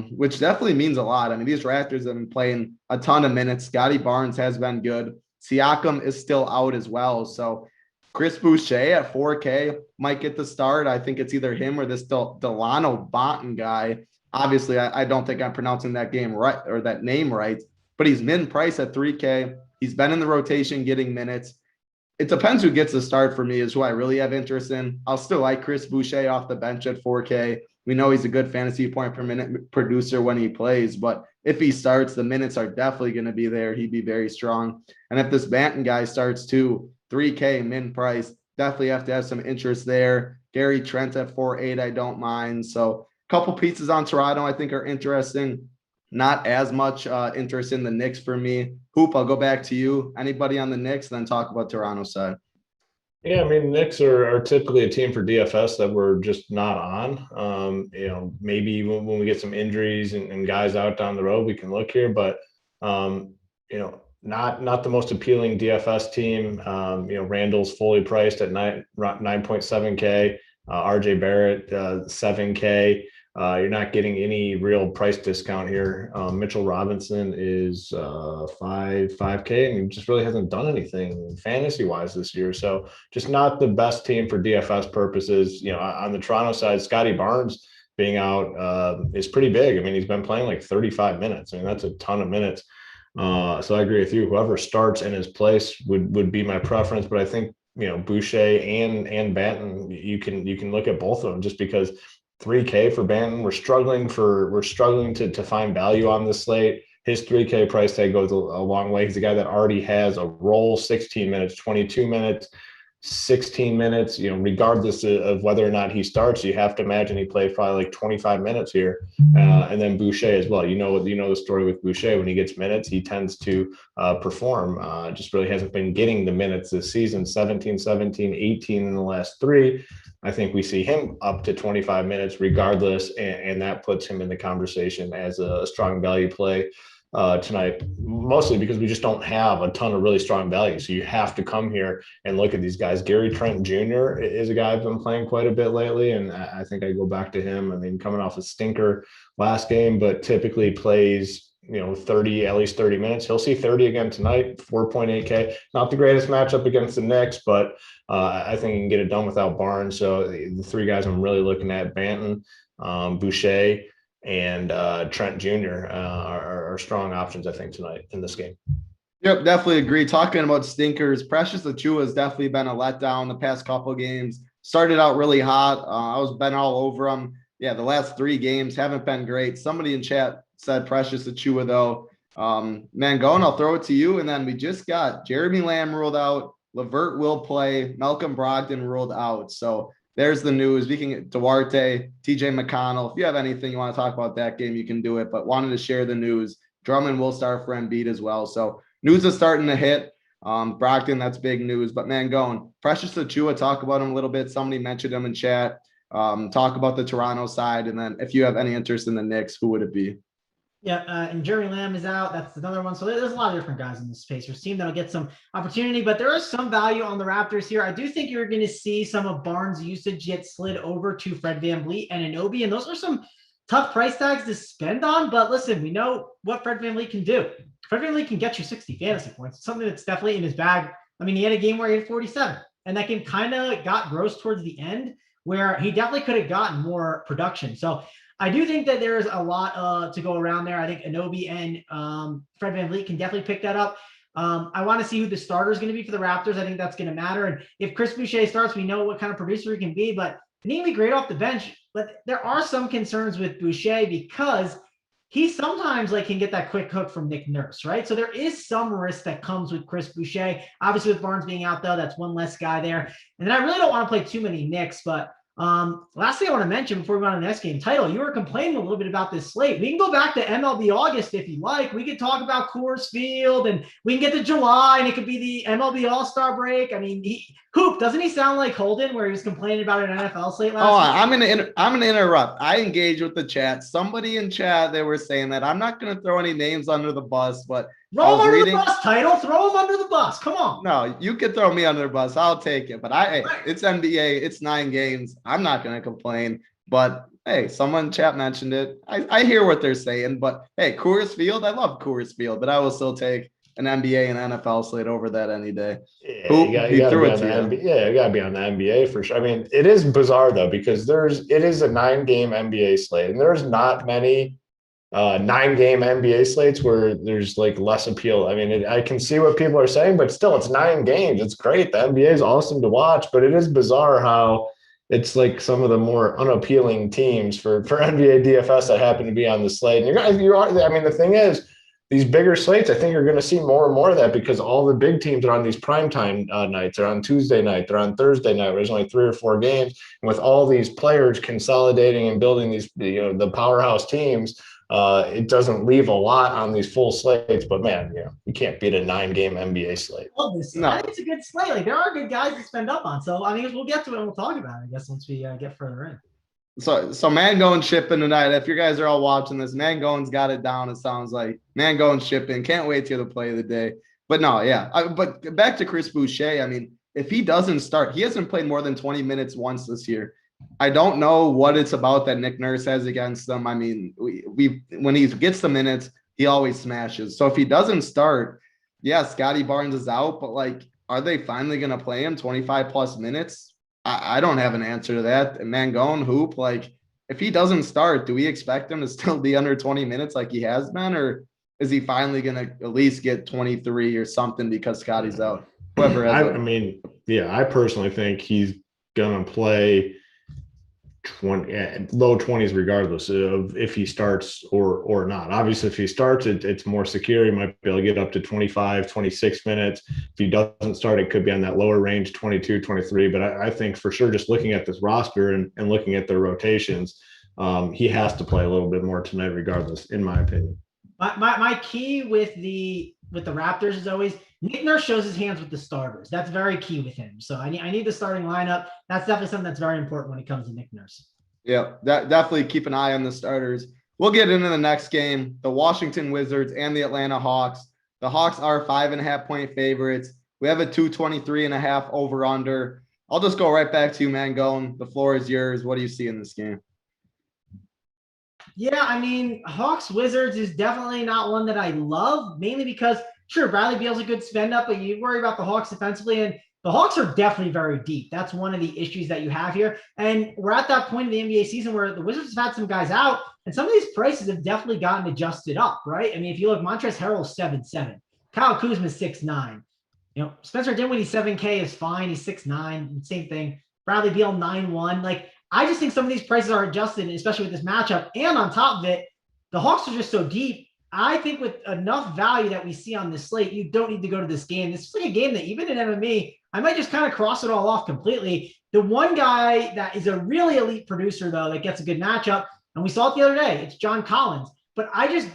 which definitely means a lot. I mean, these Raptors have been playing a ton of minutes. Scotty Barnes has been good. Siakam is still out as well. So Chris Boucher at 4K might get the start. I think it's either him or this Delano Bonton guy. Obviously, I don't think I'm pronouncing that game right or that name right, but he's min price at 3K. He's been in the rotation getting minutes. It depends who gets the start for me is who I really have interest in. I'll still like Chris Boucher off the bench at 4K. We know he's a good fantasy point per minute producer when he plays, but if he starts, the minutes are definitely going to be there. He'd be very strong. And if this Banton guy starts too, 3K min price, definitely have to have some interest there. Gary Trent at 4.8, I don't mind. So a couple pieces on Toronto I think are interesting. Not as much interest in the Knicks for me. Hoop, I'll go back to you. Anybody on the Knicks, then talk about Toronto side. Yeah, I mean, Knicks are typically a team for DFS that we're just not on. Maybe when we get some injuries and guys out down the road, we can look here, but not the most appealing DFS team. Randall's fully priced at 9.7K. RJ Barrett 7K. You're not getting any real price discount here. Mitchell Robinson is 5K, and he just really hasn't done anything fantasy-wise this year. So just not the best team for DFS purposes. On the Toronto side, Scotty Barnes being out is pretty big. I mean, he's been playing like 35 minutes. I mean, that's a ton of minutes. So I agree with you. Whoever starts in his place would be my preference. But I think Boucher and Banton, you can look at both of them just because 3K for Banton. We're struggling to find value on this slate. His 3K price tag goes a long way. He's a guy that already has a role, 16 minutes, 22 minutes, 16 minutes. Regardless of whether or not he starts, you have to imagine he plays probably like 25 minutes here. And then Boucher as well. You know the story with Boucher. When he gets minutes, he tends to perform. Just really hasn't been getting the minutes this season. 17, 18 in the last 3. I think we see him up to 25 minutes regardless, and that puts him in the conversation as a strong value play tonight, mostly because we just don't have a ton of really strong value. So you have to come here and look at these guys. Gary Trent Jr. is a guy I've been playing quite a bit lately, and I think I go back to him. I mean, coming off a stinker last game, but typically plays at least 30 minutes. He'll see 30 again tonight, 4.8K. Not the greatest matchup against the Knicks, but I think he can get it done without Barnes. So the three guys I'm really looking at, Banton, Boucher, and Trent Jr. Are strong options, I think, tonight in this game. Yep, definitely agree. Talking about stinkers, Precious Achiuwa has definitely been a letdown the past couple of games. Started out really hot. I was been all over him. Yeah, the last 3 games haven't been great. Somebody in chat said Precious Achiuwa, though. Mangone, I'll throw it to you. And then we just got Jeremy Lamb ruled out. Levert will play. Malcolm Brogdon ruled out. So there's the news. We can get Duarte, TJ McConnell. If you have anything you want to talk about that game, you can do it. But wanted to share the news. Drummond will start for Embiid as well. So news is starting to hit. Brogdon, that's big news. But Mangone, Precious Achiuwa, talk about him a little bit. Somebody mentioned him in chat. Talk about the Toronto side. And then if you have any interest in the Knicks, who would it be? Yeah, and Jeremy Lamb is out. That's another one. So there's a lot of different guys in this Pacers team that'll get some opportunity, but there is some value on the Raptors here. I do think you're going to see some of Barnes' usage get slid over to Fred VanVleet and Anunoby, and those are some tough price tags to spend on. But listen, we know what Fred VanVleet can do. Fred VanVleet can get you 60 fantasy points. It's something that's definitely in his bag. I mean, he had a game where he had 47, and that game kind of got gross towards the end, where he definitely could have gotten more production. So I do think that there's a lot to go around there. I think Anunoby and Fred VanVleet can definitely pick that up. I want to see who the starter is going to be for the Raptors. I think that's going to matter. And if Chris Boucher starts, we know what kind of producer he can be, but he can be great off the bench. But there are some concerns with Boucher because he sometimes can get that quick hook from Nick Nurse, right? So there is some risk that comes with Chris Boucher. Obviously, with Barnes being out, though, that's one less guy there. And then I really don't want to play too many Knicks, but last thing I want to mention before we go on to the next game, Title, you were complaining a little bit about this slate. We can go back to MLB August if you like. We could talk about Coors Field, and we can get to July, and it could be the MLB All-Star break. I mean, Hoop, doesn't he sound like Holden where he was complaining about an NFL slate last week? I'm gonna interrupt. I engaged with the chat. Somebody in chat, they were saying that I'm not gonna throw any names under the bus, but throw him under the bus, Title. Throw him under the bus. Come on. No, you could throw me under the bus. I'll take it. But it's NBA. It's 9 games. I'm not going to complain. But hey, someone in chat mentioned it. I hear what they're saying. But hey, Coors Field. I love Coors Field, but I will still take an NBA and NFL slate over that any day. Yeah, you got to be on the NBA. Yeah, you got to be on the NBA for sure. I mean, it is bizarre though because it is a 9-game NBA slate, and there's not many 9-game NBA slates where there's less appeal. I mean, I can see what people are saying, but still, it's 9 games. It's great. The NBA is awesome to watch, but it is bizarre how it's some of the more unappealing teams for NBA DFS that happen to be on the slate. And I mean, the thing is, these bigger slates, I think you're going to see more and more of that because all the big teams are on these primetime nights. They're on Tuesday night. They're on Thursday night. There's only 3 or 4 games. And with all these players consolidating and building these, the powerhouse teams, it doesn't leave a lot on these full slates, but man, you can't beat a 9-game NBA slate. Love this. No. I think it's a good slate. There are good guys to spend up on. So I mean, we'll get to it and we'll talk about it, I guess, once we get further in. So Mangone's shipping tonight. If you guys are all watching this, Mangone's got it down. It sounds like Mangone's shipping. Can't wait to hear the play of the day. But no, yeah. But back to Chris Boucher. I mean, if he doesn't start, he hasn't played more than 20 minutes once this year. I don't know what it's about that Nick Nurse has against them. I mean, when he gets the minutes, he always smashes. So if he doesn't start, yeah, Scotty Barnes is out, but are they finally going to play him 25 plus minutes? I don't have an answer to that. And Mangone, Hoop, if he doesn't start, do we expect him to still be under 20 minutes like he has been, or is he finally going to at least get 23 or something because Scotty's out? Whoever has I personally think he's going to play low 20s regardless of if he starts or not. Obviously, if he starts, it's more secure. He might be able to get up to 25, 26 minutes. If he doesn't start, it could be on that lower range, 22, 23. But I think for sure, just looking at this roster and looking at their rotations, he has to play a little bit more tonight regardless, in my opinion. My key with the Raptors is always Nick Nurse shows his hands with the starters. That's very key with him. So I need the starting lineup. That's definitely something that's very important when it comes to Nick Nurse. Yeah, definitely keep an eye on the starters. We'll get into the next game, the Washington Wizards and the Atlanta Hawks. The Hawks are 5.5-point favorites. We have a 223.5 over under. I'll just go right back to you, Mangone. The floor is yours. What do you see in this game? Yeah, I mean, Hawks Wizards is definitely not one that I love, mainly because sure, Bradley Beal's a good spend up, but you worry about the Hawks defensively, and the Hawks are definitely very deep. That's one of the issues that you have here. And we're at that point in the NBA season where the Wizards have had some guys out, and some of these prices have definitely gotten adjusted up, right? I mean, if you look, Montrezl Harrell's 7'7", Kyle Kuzma's 6'9". Spencer Dinwiddie 7K is fine. He's 6'9", same thing. Bradley Beal 9'1". Like, I just think some of these prices are adjusted, especially with this matchup. And on top of it, the Hawks are just so deep. I think with enough value that we see on this slate, you don't need to go to this game. This is like a game that even in MME, I might just kind of cross it all off completely. The one guy that is a really elite producer, though, that gets a good matchup, and we saw it the other day, it's John Collins. But I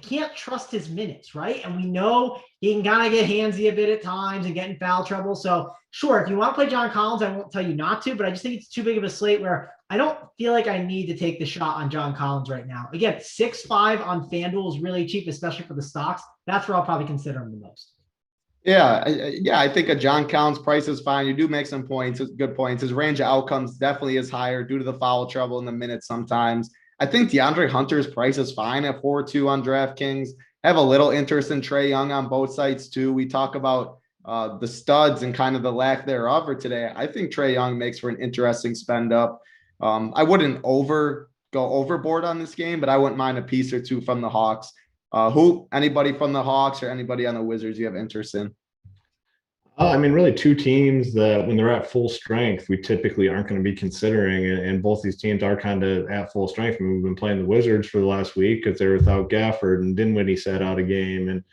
can't trust his minutes, right? And we know he can kind of get handsy a bit at times and get in foul trouble. So sure, if you want to play John Collins, I won't tell you not to, but I just think it's too big of a slate where I don't feel like I need to take the shot on John Collins right now. Again, 6.5 on FanDuel is really cheap, especially for the stocks. That's where I'll probably consider him the most. Yeah, I think a John Collins price is fine. You do make some points, good points. His range of outcomes definitely is higher due to the foul trouble in the minutes sometimes. I think DeAndre Hunter's price is fine at 4.2 on DraftKings. I have a little interest in Trae Young on both sides too. We talk about the studs and kind of the lack thereof for today. I think Trae Young makes for an interesting spend up. I wouldn't go overboard on this game, but I wouldn't mind a piece or two from the Hawks. Anybody from the Hawks or anybody on the Wizards you have interest in? I mean, really two teams that when they're at full strength, we typically aren't going to be considering. And both these teams are kind of at full strength. I mean, we've been playing the Wizards for the last week because they're without Gafford and Dinwiddie sat out a game. And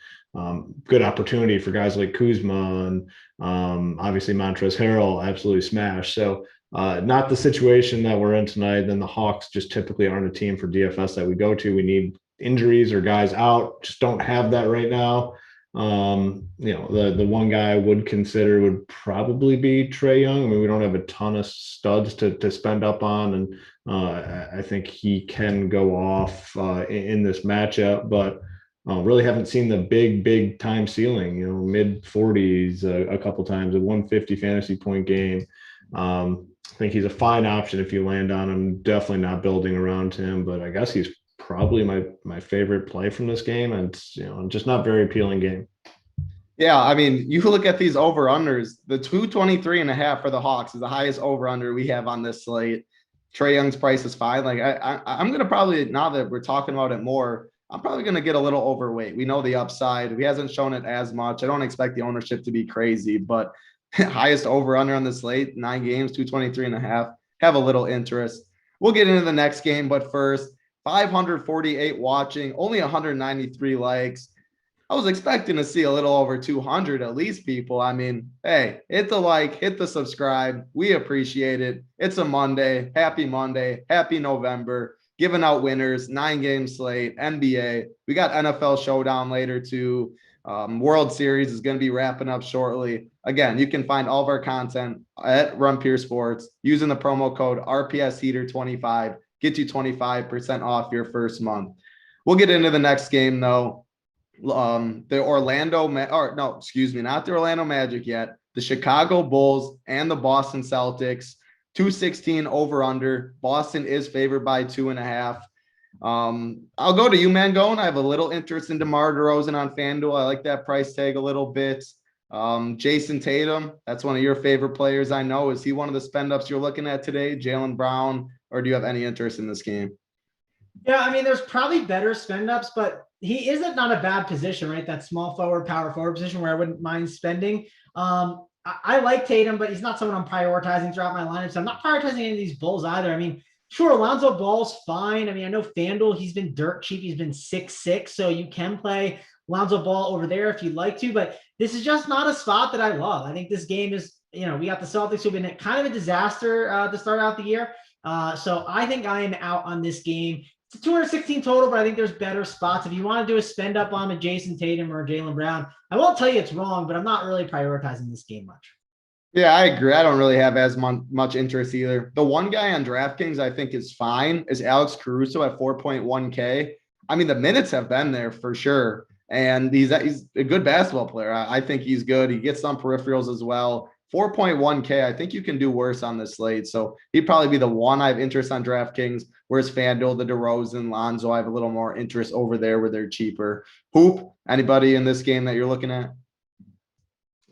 good opportunity for guys like Kuzma and obviously Montrezl Harrell absolutely smashed. So not the situation that we're in tonight. Then the Hawks just typically aren't a team for DFS that we go to. We need injuries or guys out. Just don't have that right now. The one guy I would consider would probably be Trae Young. I mean, we don't have a ton of studs to spend up on, and I think he can go off in this matchup, but really haven't seen the big time ceiling, mid 40s a couple times, a 150 fantasy point game. I think he's a fine option if you land on him. Definitely not building around him, but I guess he's probably my favorite play from this game, and just not very appealing game. Yeah, I mean, you look at these over unders. The 223.5 for the Hawks is the highest over under we have on this slate. Trae Young's price is fine. Like I'm gonna probably, now that we're talking about it more, I'm probably gonna get a little overweight. We know the upside. He hasn't shown it as much. I don't expect the ownership to be crazy, but highest over under on the slate, 9 games, 223.5. Have a little interest. We'll get into the next game, but first, 548 watching, only 193 likes. I was expecting to see a little over 200 at least, people. I mean, hey, hit the like, hit the subscribe. We appreciate it. It's a Monday. Happy November. Giving out winners, 9-game slate, NBA. We got NFL Showdown later too. World Series is going to be wrapping up shortly. Again, you can find all of our content at Run Pure Sports using the promo code RPSHeater25. Get you 25% off your first month. We'll get into the next game though. Not the Orlando Magic yet. The Chicago Bulls and the Boston Celtics. 216 over under. Boston is favored by 2.5. I'll go to you, Mangone. I have a little interest in DeMar DeRozan on FanDuel. I like that price tag a little bit. Jason Tatum, that's one of your favorite players, I know. Is he one of the spend ups you're looking at today? Jaylen Brown, or do you have any interest in this game? Yeah, I mean, there's probably better spend ups, but he isn't not a bad position, right? That small forward, power forward position where I wouldn't mind spending. I like Tatum, but he's not someone I'm prioritizing throughout my lineup. So I'm not prioritizing any of these Bulls either. I mean, sure, Alonzo Ball's fine. I mean, I know FanDuel, he's been dirt cheap. He's been 6'6", so you can play Alonzo Ball over there if you'd like to, but this is just not a spot that I love. I think this game is, we got the Celtics who've been kind of a disaster to start out the year. So I think I am out on this game. It's a 216 total, but I think there's better spots. If you want to do a spend up on a Jason Tatum or Jaylen Brown, I won't tell you it's wrong, but I'm not really prioritizing this game much. Yeah, I agree. I don't really have as much interest either. The one guy on DraftKings I think is fine is Alex Caruso at 4.1K. I mean, the minutes have been there for sure. And he's a good basketball player. I think he's good. He gets some peripherals as well. 4.1K. I think you can do worse on this slate. So he'd probably be the one I have interest on DraftKings. Whereas FanDuel, the DeRozan, Lonzo, I have a little more interest over there where they're cheaper. Hoop, anybody in this game that you're looking at?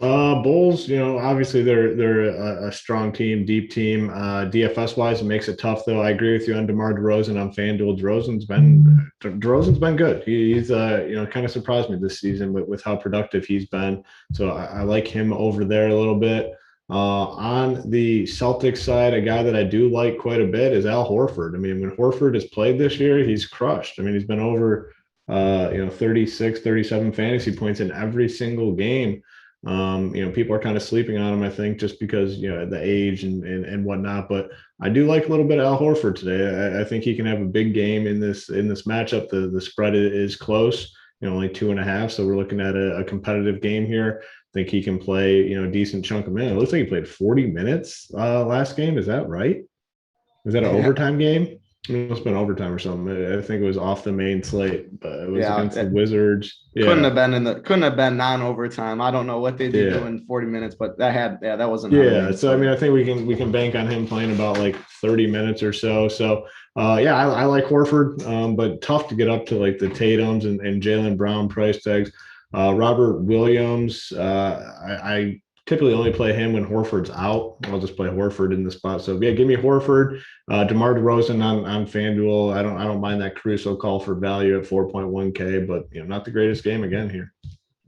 Bulls, obviously they're a strong team, deep team. DFS wise, it makes it tough though. I agree with you on DeMar DeRozan on FanDuel. DeRozan's been good. He's kind of surprised me this season with how productive he's been. So I like him over there a little bit. On the Celtics side, a guy that I do like quite a bit is Al Horford. I mean, when Horford has played this year, he's crushed. I mean, he's been over 36, 37 fantasy points in every single game. People are kind of sleeping on him, I think, just because, the age and whatnot. But I do like a little bit of Al Horford today. I think he can have a big game in this matchup. The spread is close, only 2.5. So we're looking at a competitive game here. I think he can play, a decent chunk of minutes. It looks like he played 40 minutes last game. Is that right? Was that an overtime game? It must have been overtime or something. I think it was off the main slate, but it was against the Wizards. Yeah. Couldn't have been non-overtime. I don't know what they did in 40 minutes, but that wasn't. Yeah. So I mean, I think we can bank on him playing about like 30 minutes or so. So I like Horford, but tough to get up to like the Tatums and Jaylen Brown price tags. Robert Williams, I typically only play him when Horford's out. I'll just play Horford in the spot. So yeah, give me Horford, DeMar DeRozan on FanDuel. I don't mind that Caruso call for value at 4.1K, but not the greatest game again here.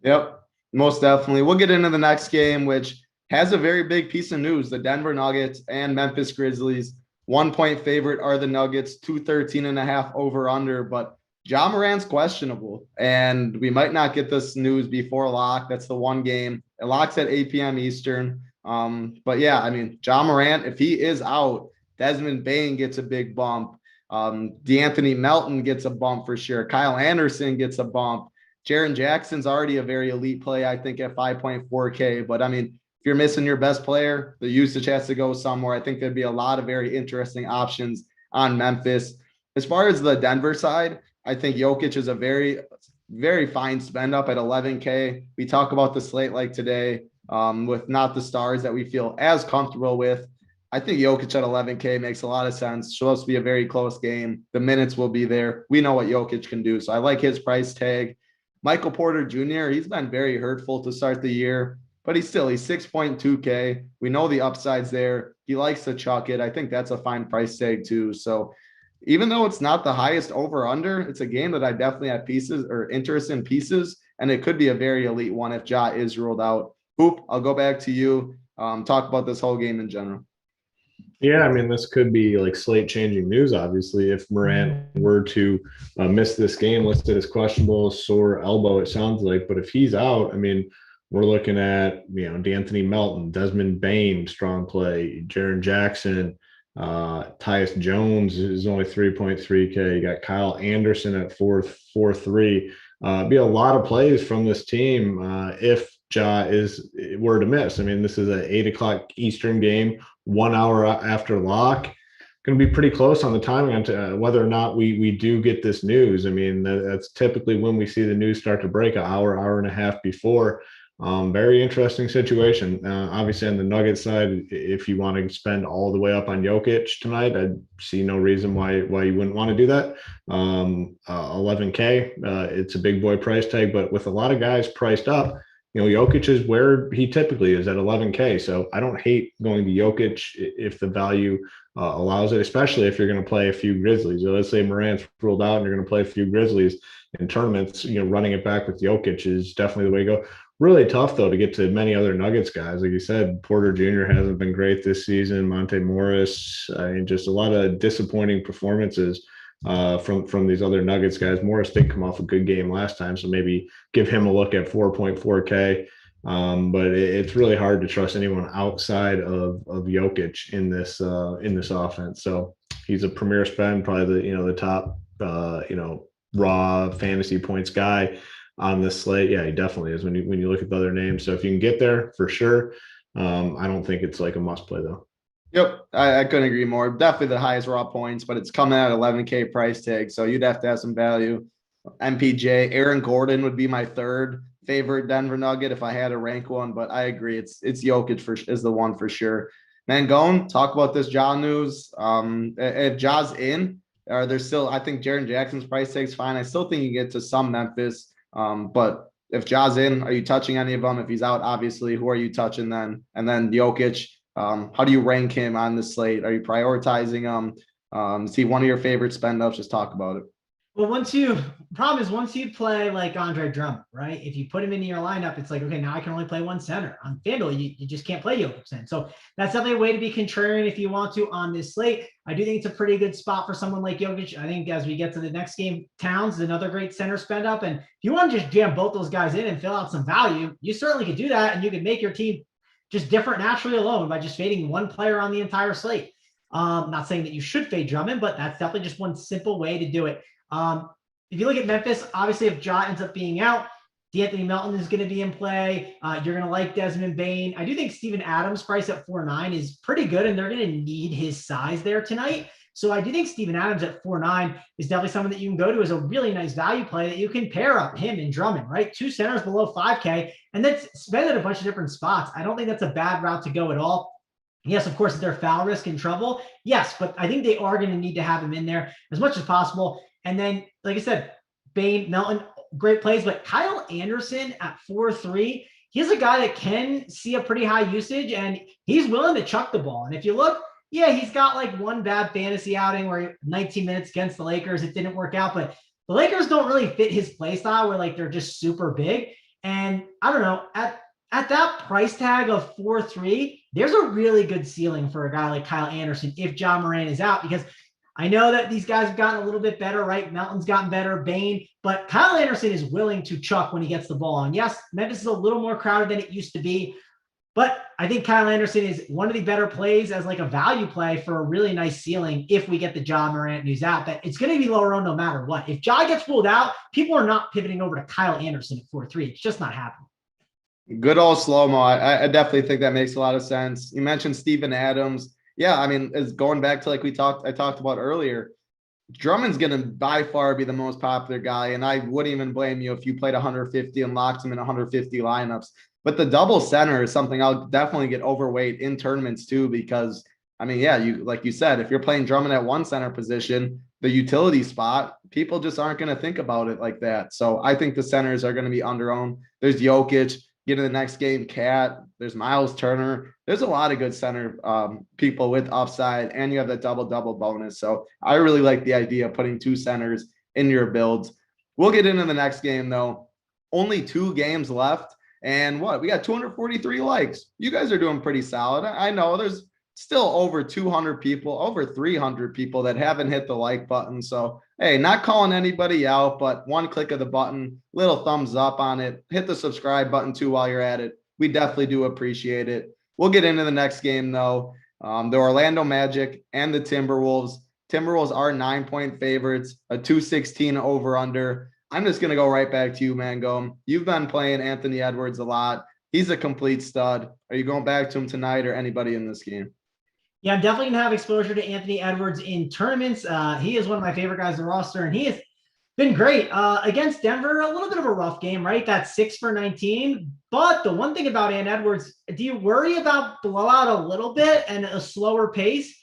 Yep, most definitely. We'll get into the next game, which has a very big piece of news. The Denver Nuggets and Memphis Grizzlies. 1-point favorite are the Nuggets, 213.5 over under, but Ja Morant's questionable, and we might not get this news before lock. That's the one game. It locks at 8 p.m. Eastern. But yeah, I mean, Ja Morant, if he is out, Desmond Bane gets a big bump. DeAnthony Melton gets a bump for sure. Kyle Anderson gets a bump. Jaren Jackson's already a very elite play, I think, at 5.4K. But I mean, if you're missing your best player, the usage has to go somewhere. I think there'd be a lot of very interesting options on Memphis. As far as the Denver side, I think Jokic is a very, very fine spend up at 11K. We talk about the slate like today with not the stars that we feel as comfortable with. I think Jokic at 11K makes a lot of sense. It's supposed to be a very close game. The minutes will be there. We know what Jokic can do. So I like his price tag. Michael Porter Jr., he's been very hurtful to start the year, but he's 6.2K. We know the upside's there. He likes to chuck it. I think that's a fine price tag too. So even though it's not the highest over under, it's a game that I definitely have pieces or interest in pieces, and it could be a very elite one if Ja is ruled out. Hoop, I'll go back to you. Talk about this whole game in general. Yeah, I mean, this could be like slate changing news, obviously, if Morant were to miss this game, listed as questionable, sore elbow, it sounds like. But if he's out, I mean, we're looking at, DeAnthony Melton, Desmond Bane, strong play, Jaren Jackson, Tyus Jones is only 3.3K. You got Kyle Anderson at 4.3. Be a lot of plays from this team if Ja were to miss. I mean, this is an 8 o'clock Eastern game, 1 hour after lock. Going to be pretty close on the timing on whether or not we do get this news. I mean, that's typically when we see the news start to break, an hour and a half before. Very interesting situation. Obviously, on the Nuggets side, if you want to spend all the way up on Jokic tonight, I see no reason why you wouldn't want to do that. 11K, it's a big boy price tag, but with a lot of guys priced up, Jokic is where he typically is at 11K. So I don't hate going to Jokic if the value allows it, especially if you're going to play a few Grizzlies. So let's say Morant's ruled out and you're going to play a few Grizzlies in tournaments. Running it back with Jokic is definitely the way to go. Really tough, though, to get to many other Nuggets guys. Like you said, Porter Jr. hasn't been great this season. Monte Morris, just a lot of disappointing performances from these other Nuggets guys. Morris did come off a good game last time, so maybe give him a look at 4.4K. But it's really hard to trust anyone outside of Jokic in this offense. So he's a premier spend, probably the top raw fantasy points guy on this slate. Yeah, he definitely is when you look at the other names. So if you can get there, for sure. I don't think it's like a must play though. Yep, I couldn't agree more. Definitely the highest raw points, but it's coming at 11K price tag, so you'd have to have some value. MPJ, Aaron Gordon would be my third. favorite Denver Nugget if I had to rank one, but I agree. It's Jokic is the one for sure. Mangone, talk about this Ja news. If Ja's in, are there still, I think Jaren Jackson's price tag's fine. I still think you get to some Memphis. But if Ja's in, are you touching any of them? If he's out, obviously, who are you touching then? And then Jokic, how do you rank him on the slate? Are you prioritizing him? Is he one of your favorite spend ups? Just talk about it. Well, once you play like Andre Drummond, right? If you put him into your lineup, it's like, okay, now I can only play one center. On FanDuel, you just can't play Jokic then. So that's definitely a way to be contrarian if you want to on this slate. I do think it's a pretty good spot for someone like Jokic. I think as we get to the next game, Towns is another great center spend up. And if you want to just jam both those guys in and fill out some value, you certainly could do that. And you could make your team just different naturally alone by just fading one player on the entire slate. Not saying that you should fade Drummond, but that's definitely just one simple way to do it. If you look at Memphis, obviously if Ja ends up being out, D'Anthony Melton is going to be in play. You're going to like Desmond Bane. I do think Steven Adams' price at 4.9 is pretty good, and they're going to need his size there tonight. So I do think Steven Adams at 4.9 is definitely someone that you can go to as a really nice value play that you can pair up him and Drummond, right? 2 centers below 5K, and then spend at a bunch of different spots. I don't think that's a bad route to go at all. Yes, of course, if they're foul risk and trouble, yes, but I think they are going to need to have him in there as much as possible. And then, like I said, Bane, Melton, great plays, but Kyle Anderson at 4.3, he's a guy that can see a pretty high usage, and he's willing to chuck the ball. And if you look, yeah, he's got like one bad fantasy outing where 19 minutes against the Lakers, it didn't work out, but the Lakers don't really fit his play style where like they're just super big. And I don't know, at that price tag of 4.3, there's a really good ceiling for a guy like Kyle Anderson if Ja Morant is out, because I know that these guys have gotten a little bit better, right? Melton's gotten better, Bane, but Kyle Anderson is willing to chuck when he gets the ball on. Yes, Memphis is a little more crowded than it used to be, but I think Kyle Anderson is one of the better plays as like a value play for a really nice ceiling if we get the Ja Morant news out. That it's going to be lower on no matter what. If Ja gets ruled out, people are not pivoting over to Kyle Anderson at 4.3. It's just not happening. Good old slow-mo. I definitely think that makes a lot of sense. You mentioned Steven Adams. Yeah, I mean, it's going back to like I talked about earlier. Drummond's going to by far be the most popular guy, and I wouldn't even blame you if you played 150 and locked him in 150 lineups. But the double center is something I'll definitely get overweight in tournaments too, because I mean, yeah, you like you said, if you're playing Drummond at one center position, the utility spot, people just aren't going to think about it like that. So I think the centers are going to be under-owned. There's Jokic. Get in the next game, Cat. There's Miles Turner. There's a lot of good center people with upside, and you have that double-double bonus. So I really like the idea of putting 2 centers in your builds. We'll get into the next game, though. Only 2 games left. And what? We got 243 likes. You guys are doing pretty solid. I know there's still over 200 people, over 300 people that haven't hit the like button. So, hey, not calling anybody out, but one click of the button, little thumbs up on it. Hit the subscribe button too while you're at it. We definitely do appreciate it. We'll get into the next game, though. The Orlando Magic and the Timberwolves. Timberwolves are 9-point favorites, a 216 over-under. I'm just going to go right back to you, Mangone. You've been playing Anthony Edwards a lot. He's a complete stud. Are you going back to him tonight or anybody in this game? Yeah, I'm definitely going to have exposure to Anthony Edwards in tournaments. He is one of my favorite guys on the roster, and he has been great. Against Denver, a little bit of a rough game, right? That's 6 for 19. But the one thing about Ant Edwards, do you worry about blowout a little bit and a slower pace?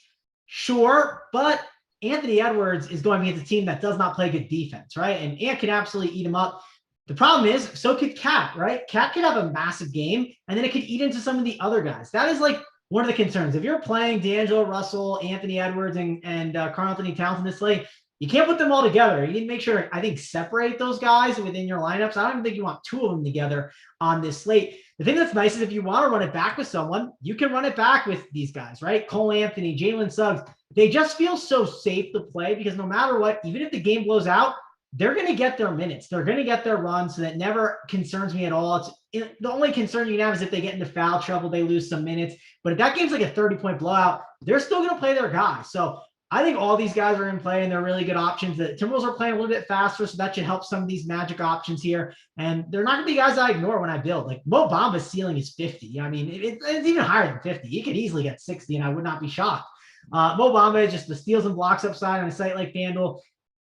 Sure, but Anthony Edwards is going against a team that does not play good defense, right? And Ant can absolutely eat him up. The problem is, so could Cat, right? Cat could have a massive game, and then it could eat into some of the other guys. That is like one of the concerns. If you're playing D'Angelo Russell, Anthony Edwards, and Karl Anthony Towns in this slate, you can't put them all together. You need to make sure, I think, separate those guys within your lineups. I don't even think you want 2 of them together on this slate. The thing that's nice is if you want to run it back with someone, you can run it back with these guys, right? Cole Anthony, Jalen Suggs. They just feel so safe to play because no matter what, even if the game blows out, they're going to get their minutes. They're going to get their runs. So that never concerns me at all. The only concern you can have is if they get into foul trouble, they lose some minutes. But if that game's like a 30-point blowout, they're still going to play their guys. So I think all these guys are in play, and they're really good options. The Timberwolves are playing a little bit faster, so that should help some of these Magic options here. And they're not going to be guys I ignore when I build. Like Mo Bamba's ceiling is 50. I mean, it's even higher than 50. He could easily get 60, and I would not be shocked. Mo Bamba is just the steals and blocks upside on a site like FanDuel.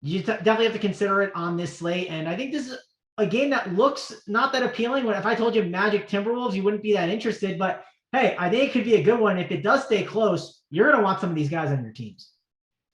You definitely have to consider it on this slate. And I think this is a game that looks not that appealing. If I told you Magic Timberwolves, you wouldn't be that interested. But hey, I think it could be a good one. If it does stay close, you're going to want some of these guys on your teams.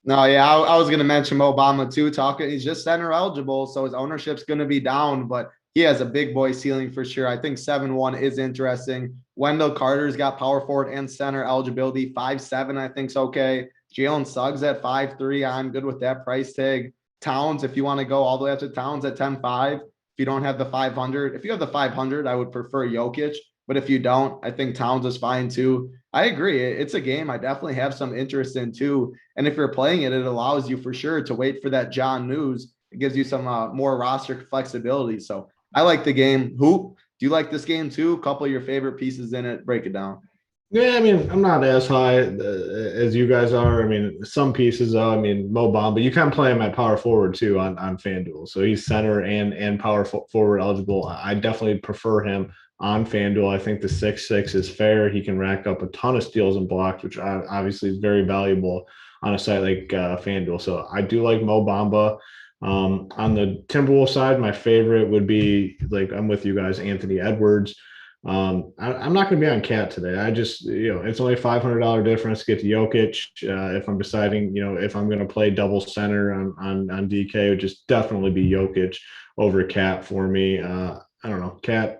No, yeah, I was going to mention Mo Bamba too. He's just center eligible, so his ownership's going to be down, but he has a big boy ceiling for sure. I think 7-1 is interesting. Wendell Carter's got power forward and center eligibility. 5'7", I think's okay. Jalen Suggs at 5'3". I'm good with that price tag. Towns, if you want to go all the way up to Towns at 10.5. If you don't have the 500, if you have the 500, I would prefer Jokic. But if you don't, I think Towns is fine too. I agree. It's a game I definitely have some interest in too. And if you're playing it, it allows you for sure to wait for that John news. It gives you some more roster flexibility. So I like the game. Hoop, do you like this game too? A couple of your favorite pieces in it. Break it down. Yeah, I mean, I'm not as high as you guys are. I mean, some pieces, though. I mean, Mo Bamba, you can play him at power forward too on FanDuel. So he's center and power forward eligible. I definitely prefer him on FanDuel. I think the 6'6" is fair. He can rack up a ton of steals and blocks, which obviously is very valuable on a site like FanDuel. So I do like Mo Bamba. On the Timberwolves side, my favorite would be, like, I'm with you guys, Anthony Edwards. I'm not going to be on Cat today. I just, it's only $500 difference to get to Jokic. If I'm deciding, if I'm going to play double center on DK, it would just definitely be Jokic over Cat for me. I don't know. Cat,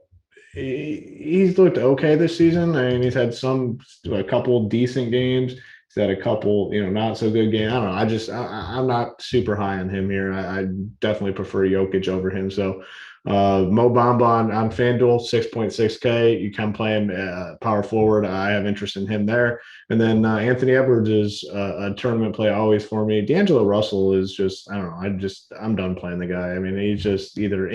he's looked okay this season. I mean, he's had a couple decent games. He's had a couple, not so good games. I don't know. I'm not super high on him here. I definitely prefer Jokic over him. So, Mo Bamba on FanDuel, 6.6K. You can play him power forward. I have interest in him there. And then Anthony Edwards is a tournament play always for me. D'Angelo Russell is just, I don't know. I'm done playing the guy. I mean, he's just either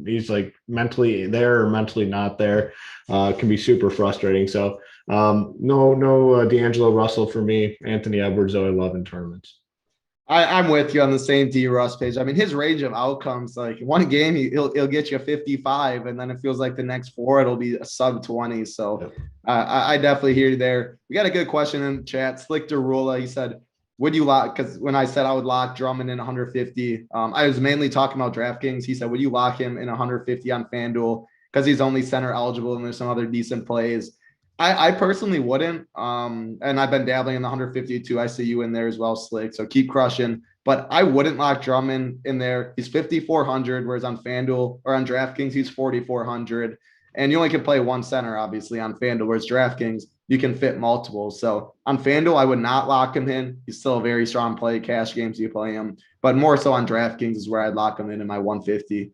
he's like mentally there or mentally not there. Can be super frustrating. So no D'Angelo Russell for me. Anthony Edwards, though, I love in tournaments. I'm with you on the same D Russ page. I mean, his range of outcomes, like one game, he'll get you 55, and then it feels like the next 4, it'll be a sub 20. So yep. I definitely hear you there. We got a good question in the chat. Slick Derula, he said, would you lock, because when I said I would lock Drummond in 150, I was mainly talking about DraftKings. He said, would you lock him in 150 on FanDuel because he's only center eligible and there's some other decent plays? I personally wouldn't. And I've been dabbling in the 152. I see you in there as well, Slick. So keep crushing. But I wouldn't lock Drummond in there. He's 5,400, whereas on FanDuel or on DraftKings, he's 4,400. And you only can play one center, obviously, on FanDuel, whereas DraftKings, you can fit multiple. So on FanDuel, I would not lock him in. He's still a very strong play. Cash games, you play him. But more so on DraftKings is where I'd lock him in my 150.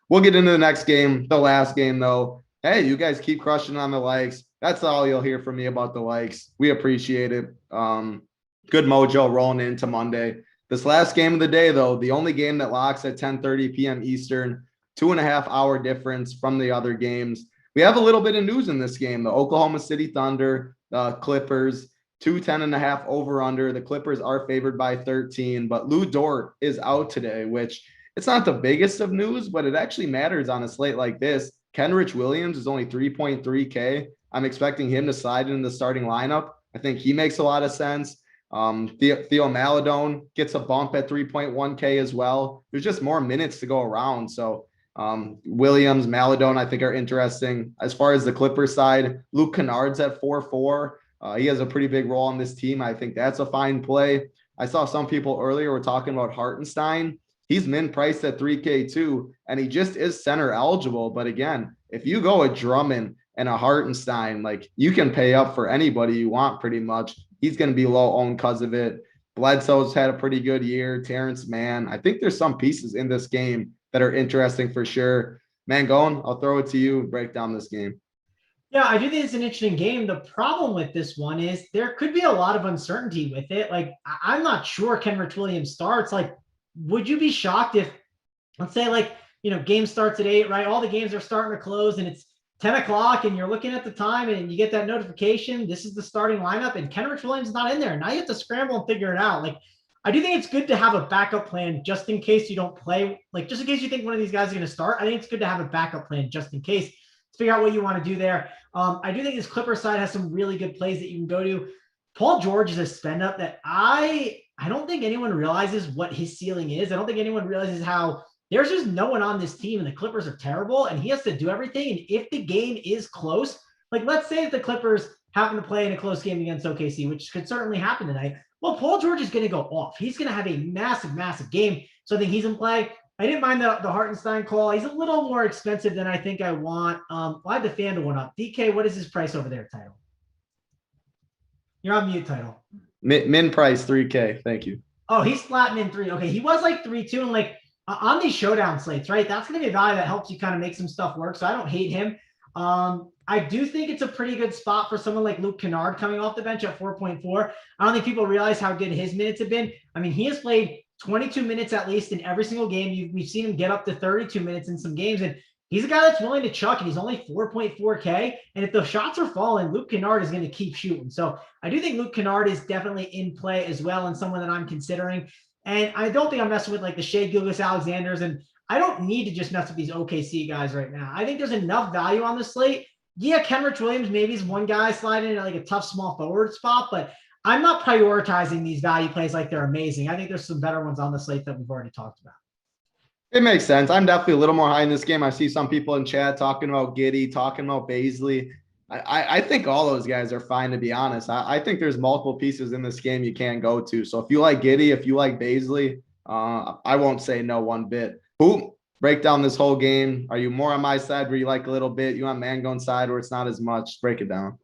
We'll get into the next game, the last game, though. Hey, you guys keep crushing on the likes. That's all you'll hear from me about the likes. We appreciate it. Good mojo rolling into Monday. This last game of the day, though, the only game that locks at 10:30 p.m. Eastern, 2.5-hour difference from the other games. We have a little bit of news in this game. The Oklahoma City Thunder, Clippers, 210.5 over under. The Clippers are favored by 13, but Lou Dort is out today, which it's not the biggest of news, but it actually matters on a slate like this. Kenrich Williams is only 3.3K. I'm expecting him to slide in the starting lineup. I think he makes a lot of sense. Theo Maledon gets a bump at 3.1K as well. There's just more minutes to go around. So Williams, Maledon, I think are interesting. As far as the Clippers side, Luke Kennard's at 4.4. He has a pretty big role on this team. I think that's a fine play. I saw some people earlier were talking about Hartenstein. He's min priced at 3K too, and he just is center eligible. But again, if you go with Drummond and a Hartenstein, like you can pay up for anybody you want pretty much. He's going to be low owned because of it. Bledsoe's had a pretty good year. Terrence Mann. I think there's some pieces in this game that are interesting for sure. Mangone, I'll throw it to you. Break down this game. Yeah, I do think it's an interesting game. The problem with this one is there could be a lot of uncertainty with it. Like, I'm not sure Kenrich Williams starts. Like, would you be shocked if, let's say, like, game starts at 8, right? All the games are starting to close and it's 10 o'clock and you're looking at the time and you get that notification. This is the starting lineup and Kenrich Williams is not in there. Now you have to scramble and figure it out. Like, I do think it's good to have a backup plan just in case you don't play. Like, just in case you think one of these guys is going to start, I think it's good to have a backup plan just in case. Let's figure out what you want to do there. I do think this Clippers side has some really good plays that you can go to. Paul George is a spend up that I don't think anyone realizes what his ceiling is. I don't think anyone realizes how there's just no one on this team, and the Clippers are terrible, and he has to do everything. And if the game is close, like let's say if the Clippers happen to play in a close game against OKC, which could certainly happen tonight, well, Paul George is going to go off. He's going to have a massive, massive game. So I think he's in play. I didn't mind the Hartenstein call. He's a little more expensive than I think I want. I had the FanDuel one up. DK, what is his price over there, Title? You're on mute, Title. Min price 3K. Thank you. Oh, he's flat min 3. Okay, he was like 3-2, and like on these showdown slates, right? That's going to be a value that helps you kind of make some stuff work. So I don't hate him. I do think it's a pretty good spot for someone like Luke Kennard coming off the bench at 4.4. I don't think people realize how good his minutes have been. I mean, he has played 22 minutes at least in every single game. We've seen him get up to 32 minutes in some games, and he's a guy that's willing to chuck, and he's only 4.4K. And if the shots are falling, Luke Kennard is going to keep shooting. So I do think Luke Kennard is definitely in play as well, and someone that I'm considering. And I don't think I'm messing with like the Shea Gilgeous-Alexanders, and I don't need to just mess with these OKC guys right now. I think there's enough value on the slate. Yeah, Kenrich Williams maybe is one guy sliding into like a tough small forward spot, but I'm not prioritizing these value plays like they're amazing. I think there's some better ones on the slate that we've already talked about. It makes sense. I'm definitely a little more high in this game. I see some people in chat talking about Giddey, talking about Bazley. I think all those guys are fine, to be honest. I think there's multiple pieces in this game you can go to. So if you like Giddey, if you like Bazley, I won't say no one bit. Who break down this whole game? Are you more on my side where you like a little bit? You on Mangone's side where it's not as much? Break it down.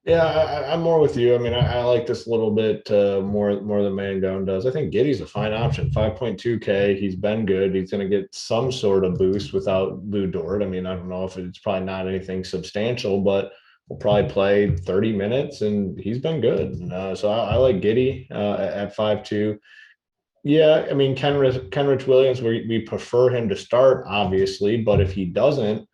Yeah, I'm more with you. I mean, I like this a little bit more than Mangone does. I think Giddey's a fine option. 5.2K. He's been good. He's going to get some sort of boost without Lou Dort. I mean, I don't know if it's probably not anything substantial, but we'll probably play 30 minutes, and he's been good. So I like Giddey at 5.2. Yeah, I mean, Kenrich Williams, we prefer him to start, obviously, but if he doesn't,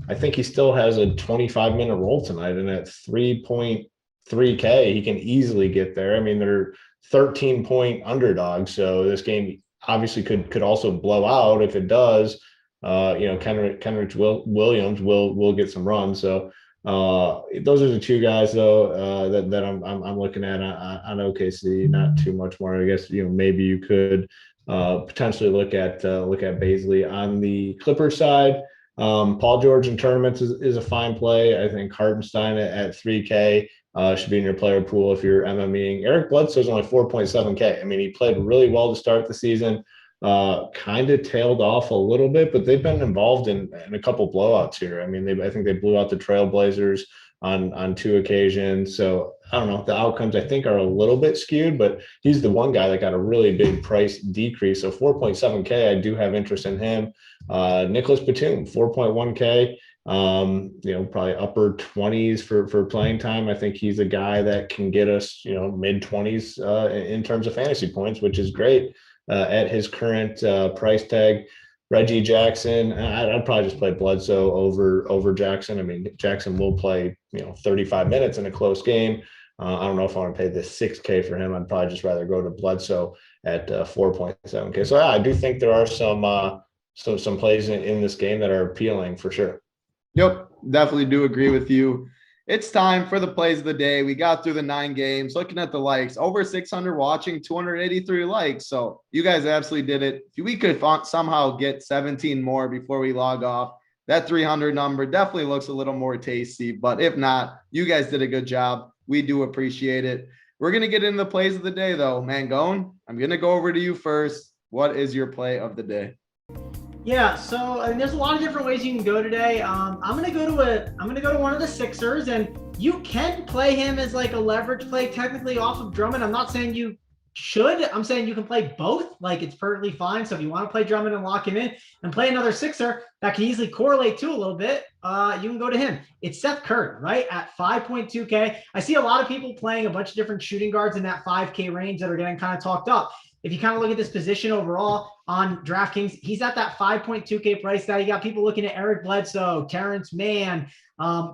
I think he still has a 25-minute role tonight, and at 3.3K, he can easily get there. I mean, they're 13-point underdogs, so this game obviously could also blow out. If it does, Kenrich Williams will get some runs. So those are the two guys though that I'm looking at on OKC. Not too much more, I guess. Maybe you could potentially look at Bazley on the Clippers side. Paul George in tournaments is a fine play. I think Hartenstein at 3K should be in your player pool if you're MMEing. Eric Bledsoe's only 4.7K. I mean, he played really well to start the season. Kind of tailed off a little bit, but they've been involved in a couple blowouts here. I mean, I think they blew out the Trailblazers on 2 occasions. So I don't know. The outcomes I think are a little bit skewed, but he's the one guy that got a really big price decrease. So 4.7K, I do have interest in him. Nicholas Batum, 4.1K. Probably upper 20s for playing time. I think he's a guy that can get us, mid 20s in terms of fantasy points, which is great. At his current price tag. Reggie Jackson, I'd probably just play Bledsoe over Jackson. I mean, Jackson will play 35 minutes in a close game. I don't know if I want to pay this 6K for him. I'd probably just rather go to Bledsoe at 4.7K. So yeah, I do think there are some plays in this game that are appealing for sure. Yep, definitely do agree with you. It's time for the plays of the day. We got through the 9 games, looking at the likes, over 600 watching, 283 likes. So you guys absolutely did it. If we could somehow get 17 more before we log off, that 300 number definitely looks a little more tasty. But if not, you guys did a good job. We do appreciate it. We're going to get into the plays of the day, though. Mangone, I'm going to go over to you first. What is your play of the day? Yeah, so there's a lot of different ways you can go today. I'm gonna go to one of the Sixers, and you can play him as like a leverage play technically off of Drummond. I'm not saying you should. I'm saying you can play both. Like, it's perfectly fine. So if you want to play Drummond and lock him in and play another Sixer that can easily correlate to a little bit, you can go to him. It's Seth Curry, right? At 5.2K. I see a lot of people playing a bunch of different shooting guards in that 5K range that are getting kind of talked up. If you kind of look at this position overall on DraftKings, he's at that 5.2K price tag. You got people looking at Eric Bledsoe, Terrence Mann,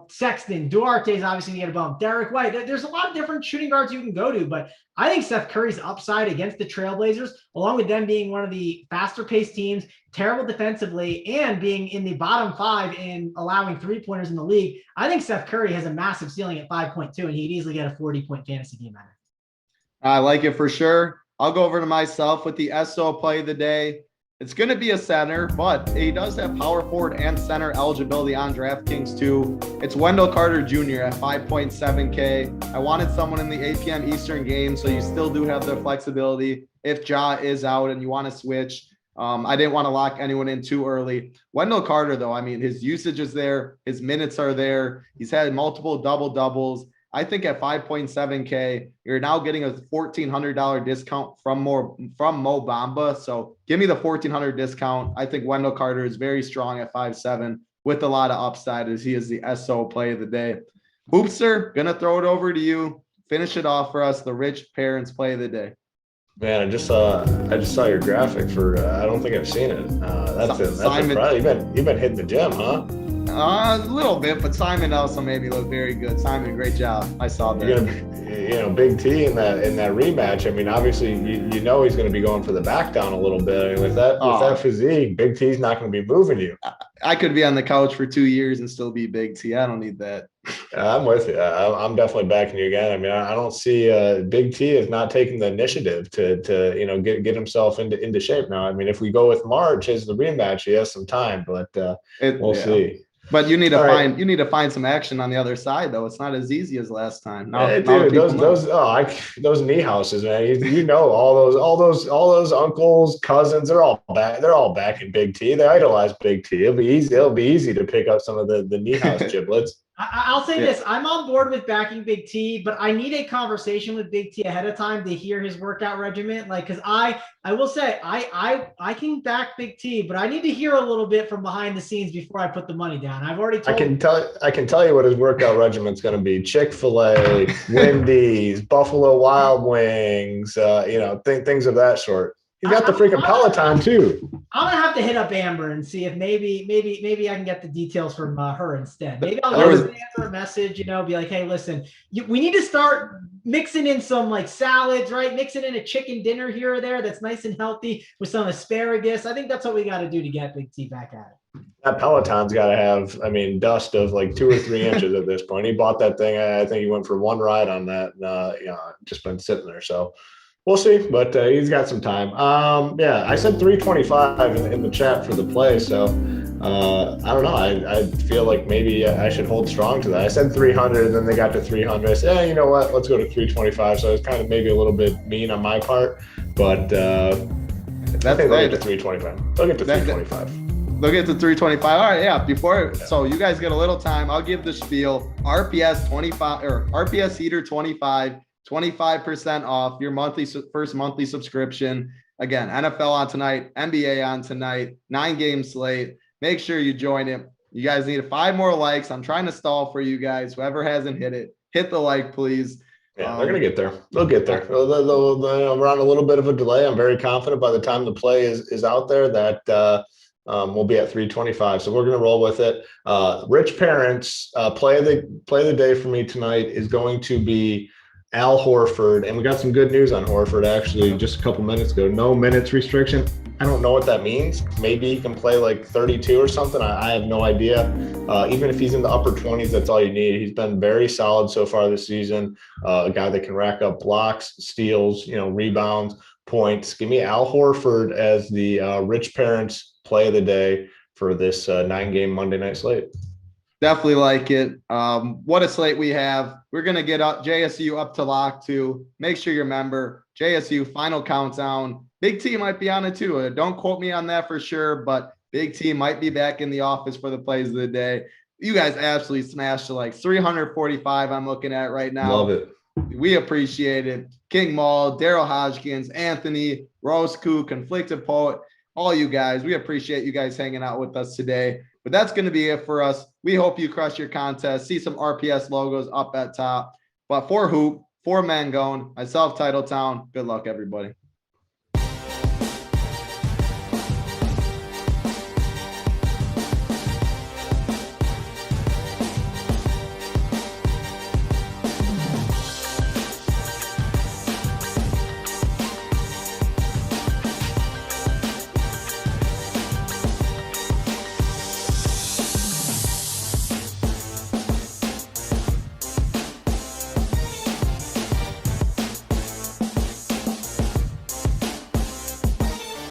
Sexton, Duarte's obviously going to get a bump, Derek White. There's a lot of different shooting guards you can go to, but I think Seth Curry's upside against the Trailblazers, along with them being one of the faster paced teams, terrible defensively, and being in the bottom 5 in allowing 3-pointers in the league. I think Seth Curry has a massive ceiling at 5.2, and he'd easily get a 40-point fantasy game out of it. I like it for sure. I'll go over to myself with the SO play of the day. It's going to be a center, but he does have power forward and center eligibility on DraftKings too. It's Wendell Carter Jr. at 5.7K. I wanted someone in the 8 p.m. Eastern game, so you still do have the flexibility if Ja is out and you want to switch. I didn't want to lock anyone in too early. Wendell Carter, though, I mean, his usage is there. His minutes are there. He's had multiple double-doubles. I think at 5.7K, you're now getting a $1,400 discount from Mo Bamba. So give me the $1,400 discount. I think Wendell Carter is very strong at 5.7 with a lot of upside as he is the SO play of the day. Hoopster, gonna throw it over to you. Finish it off for us, the rich parents play of the day. Man, I just saw your graphic for. I don't think I've seen it. That's impressive. You've been hitting the gym, huh? A little bit, but Simon also made me look very good. Simon, great job. I saw that. Big T in that rematch. I mean, obviously, you know he's going to be going for the back down a little bit. I mean, with that physique, Big T's not going to be moving you. I could be on the couch for 2 years and still be Big T. I don't need that. I'm with you. I'm definitely backing you again. I mean, I don't see Big T is not taking the initiative to get himself into shape now. I mean, if we go with March as the rematch, he has some time, but we'll see. But you need to find some action on the other side, though. It's not as easy as last time. Those knee houses, man. You know, all those uncles, cousins, they're all back. They're all back in Big T. They idolize Big T. It'll be easy to pick up some of the knee house giblets. I'll say this. I'm on board with backing Big T, but I need a conversation with Big T ahead of time to hear his workout regimen. Like, because I will say I can back Big T, but I need to hear a little bit from behind the scenes before I put the money down. I've already told I can tell you what his workout regimen's going to be: Chick-fil-A, Wendy's, Buffalo Wild Wings, things of that sort. You got the freaking Peloton too. I'm gonna have to hit up Amber and see if maybe I can get the details from her instead. Maybe I'll send her a message, be like, hey, listen, we need to start mixing in some like salads, right? Mixing in a chicken dinner here or there that's nice and healthy with some asparagus. I think that's what we got to do to get Big T back at it. That Peloton's got to have, dust of like 2 or 3 inches at this point. He bought that thing. I think he went for one ride on that. And, just been sitting there. So. We'll see, but he's got some time. I said 325 in the chat for the play, so I don't know. I feel like maybe I should hold strong to that. I said 300, and then they got to 300. I said, you know what? Let's go to 325. So it's kind of maybe a little bit mean on my part, but I think they'll get to 325. They'll get to 325. Look at the 325. All right, yeah. So you guys get a little time. I'll give the spiel. RPS 25 or RPS Heater 25. 25% off your first monthly subscription. Again, NFL on tonight, NBA on tonight, 9-game slate. Make sure you join it. You guys need 5 more likes. I'm trying to stall for you guys. Whoever hasn't hit it, hit the like, please. Yeah, they're going to get there. They'll get there. We're on a little bit of a delay. I'm very confident by the time the play is out there that we'll be at 325. So we're going to roll with it. Rich Parents, play of the day for me tonight is going to be Al Horford, and we got some good news on Horford actually just a couple minutes ago. No minutes restriction. I don't know what that means. Maybe he can play like 32 or something. I have no idea. Even if he's in the upper 20s, that's all you need. He's been very solid so far this season. A guy that can rack up blocks, steals, rebounds, points. Give me Al Horford as the Rich Parents play of the day for this 9-game Monday night slate. Definitely like it. What a slate we have. We're going to get JSU up to lock too. Make sure you're a member. JSU final countdown. Big T might be on it too. Don't quote me on that for sure, but Big T might be back in the office for the plays of the day. You guys absolutely smashed to like 345 I'm looking at right now. Love it. We appreciate it. King Maul, Daryl Hodgkins, Anthony, Roscoe, Conflicted Poet, all you guys. We appreciate you guys hanging out with us today. But that's going to be it for us. We hope you crush your contest. See some RPS logos up at top. But for Hoop, for Mangone, myself, Titletown, good luck, everybody.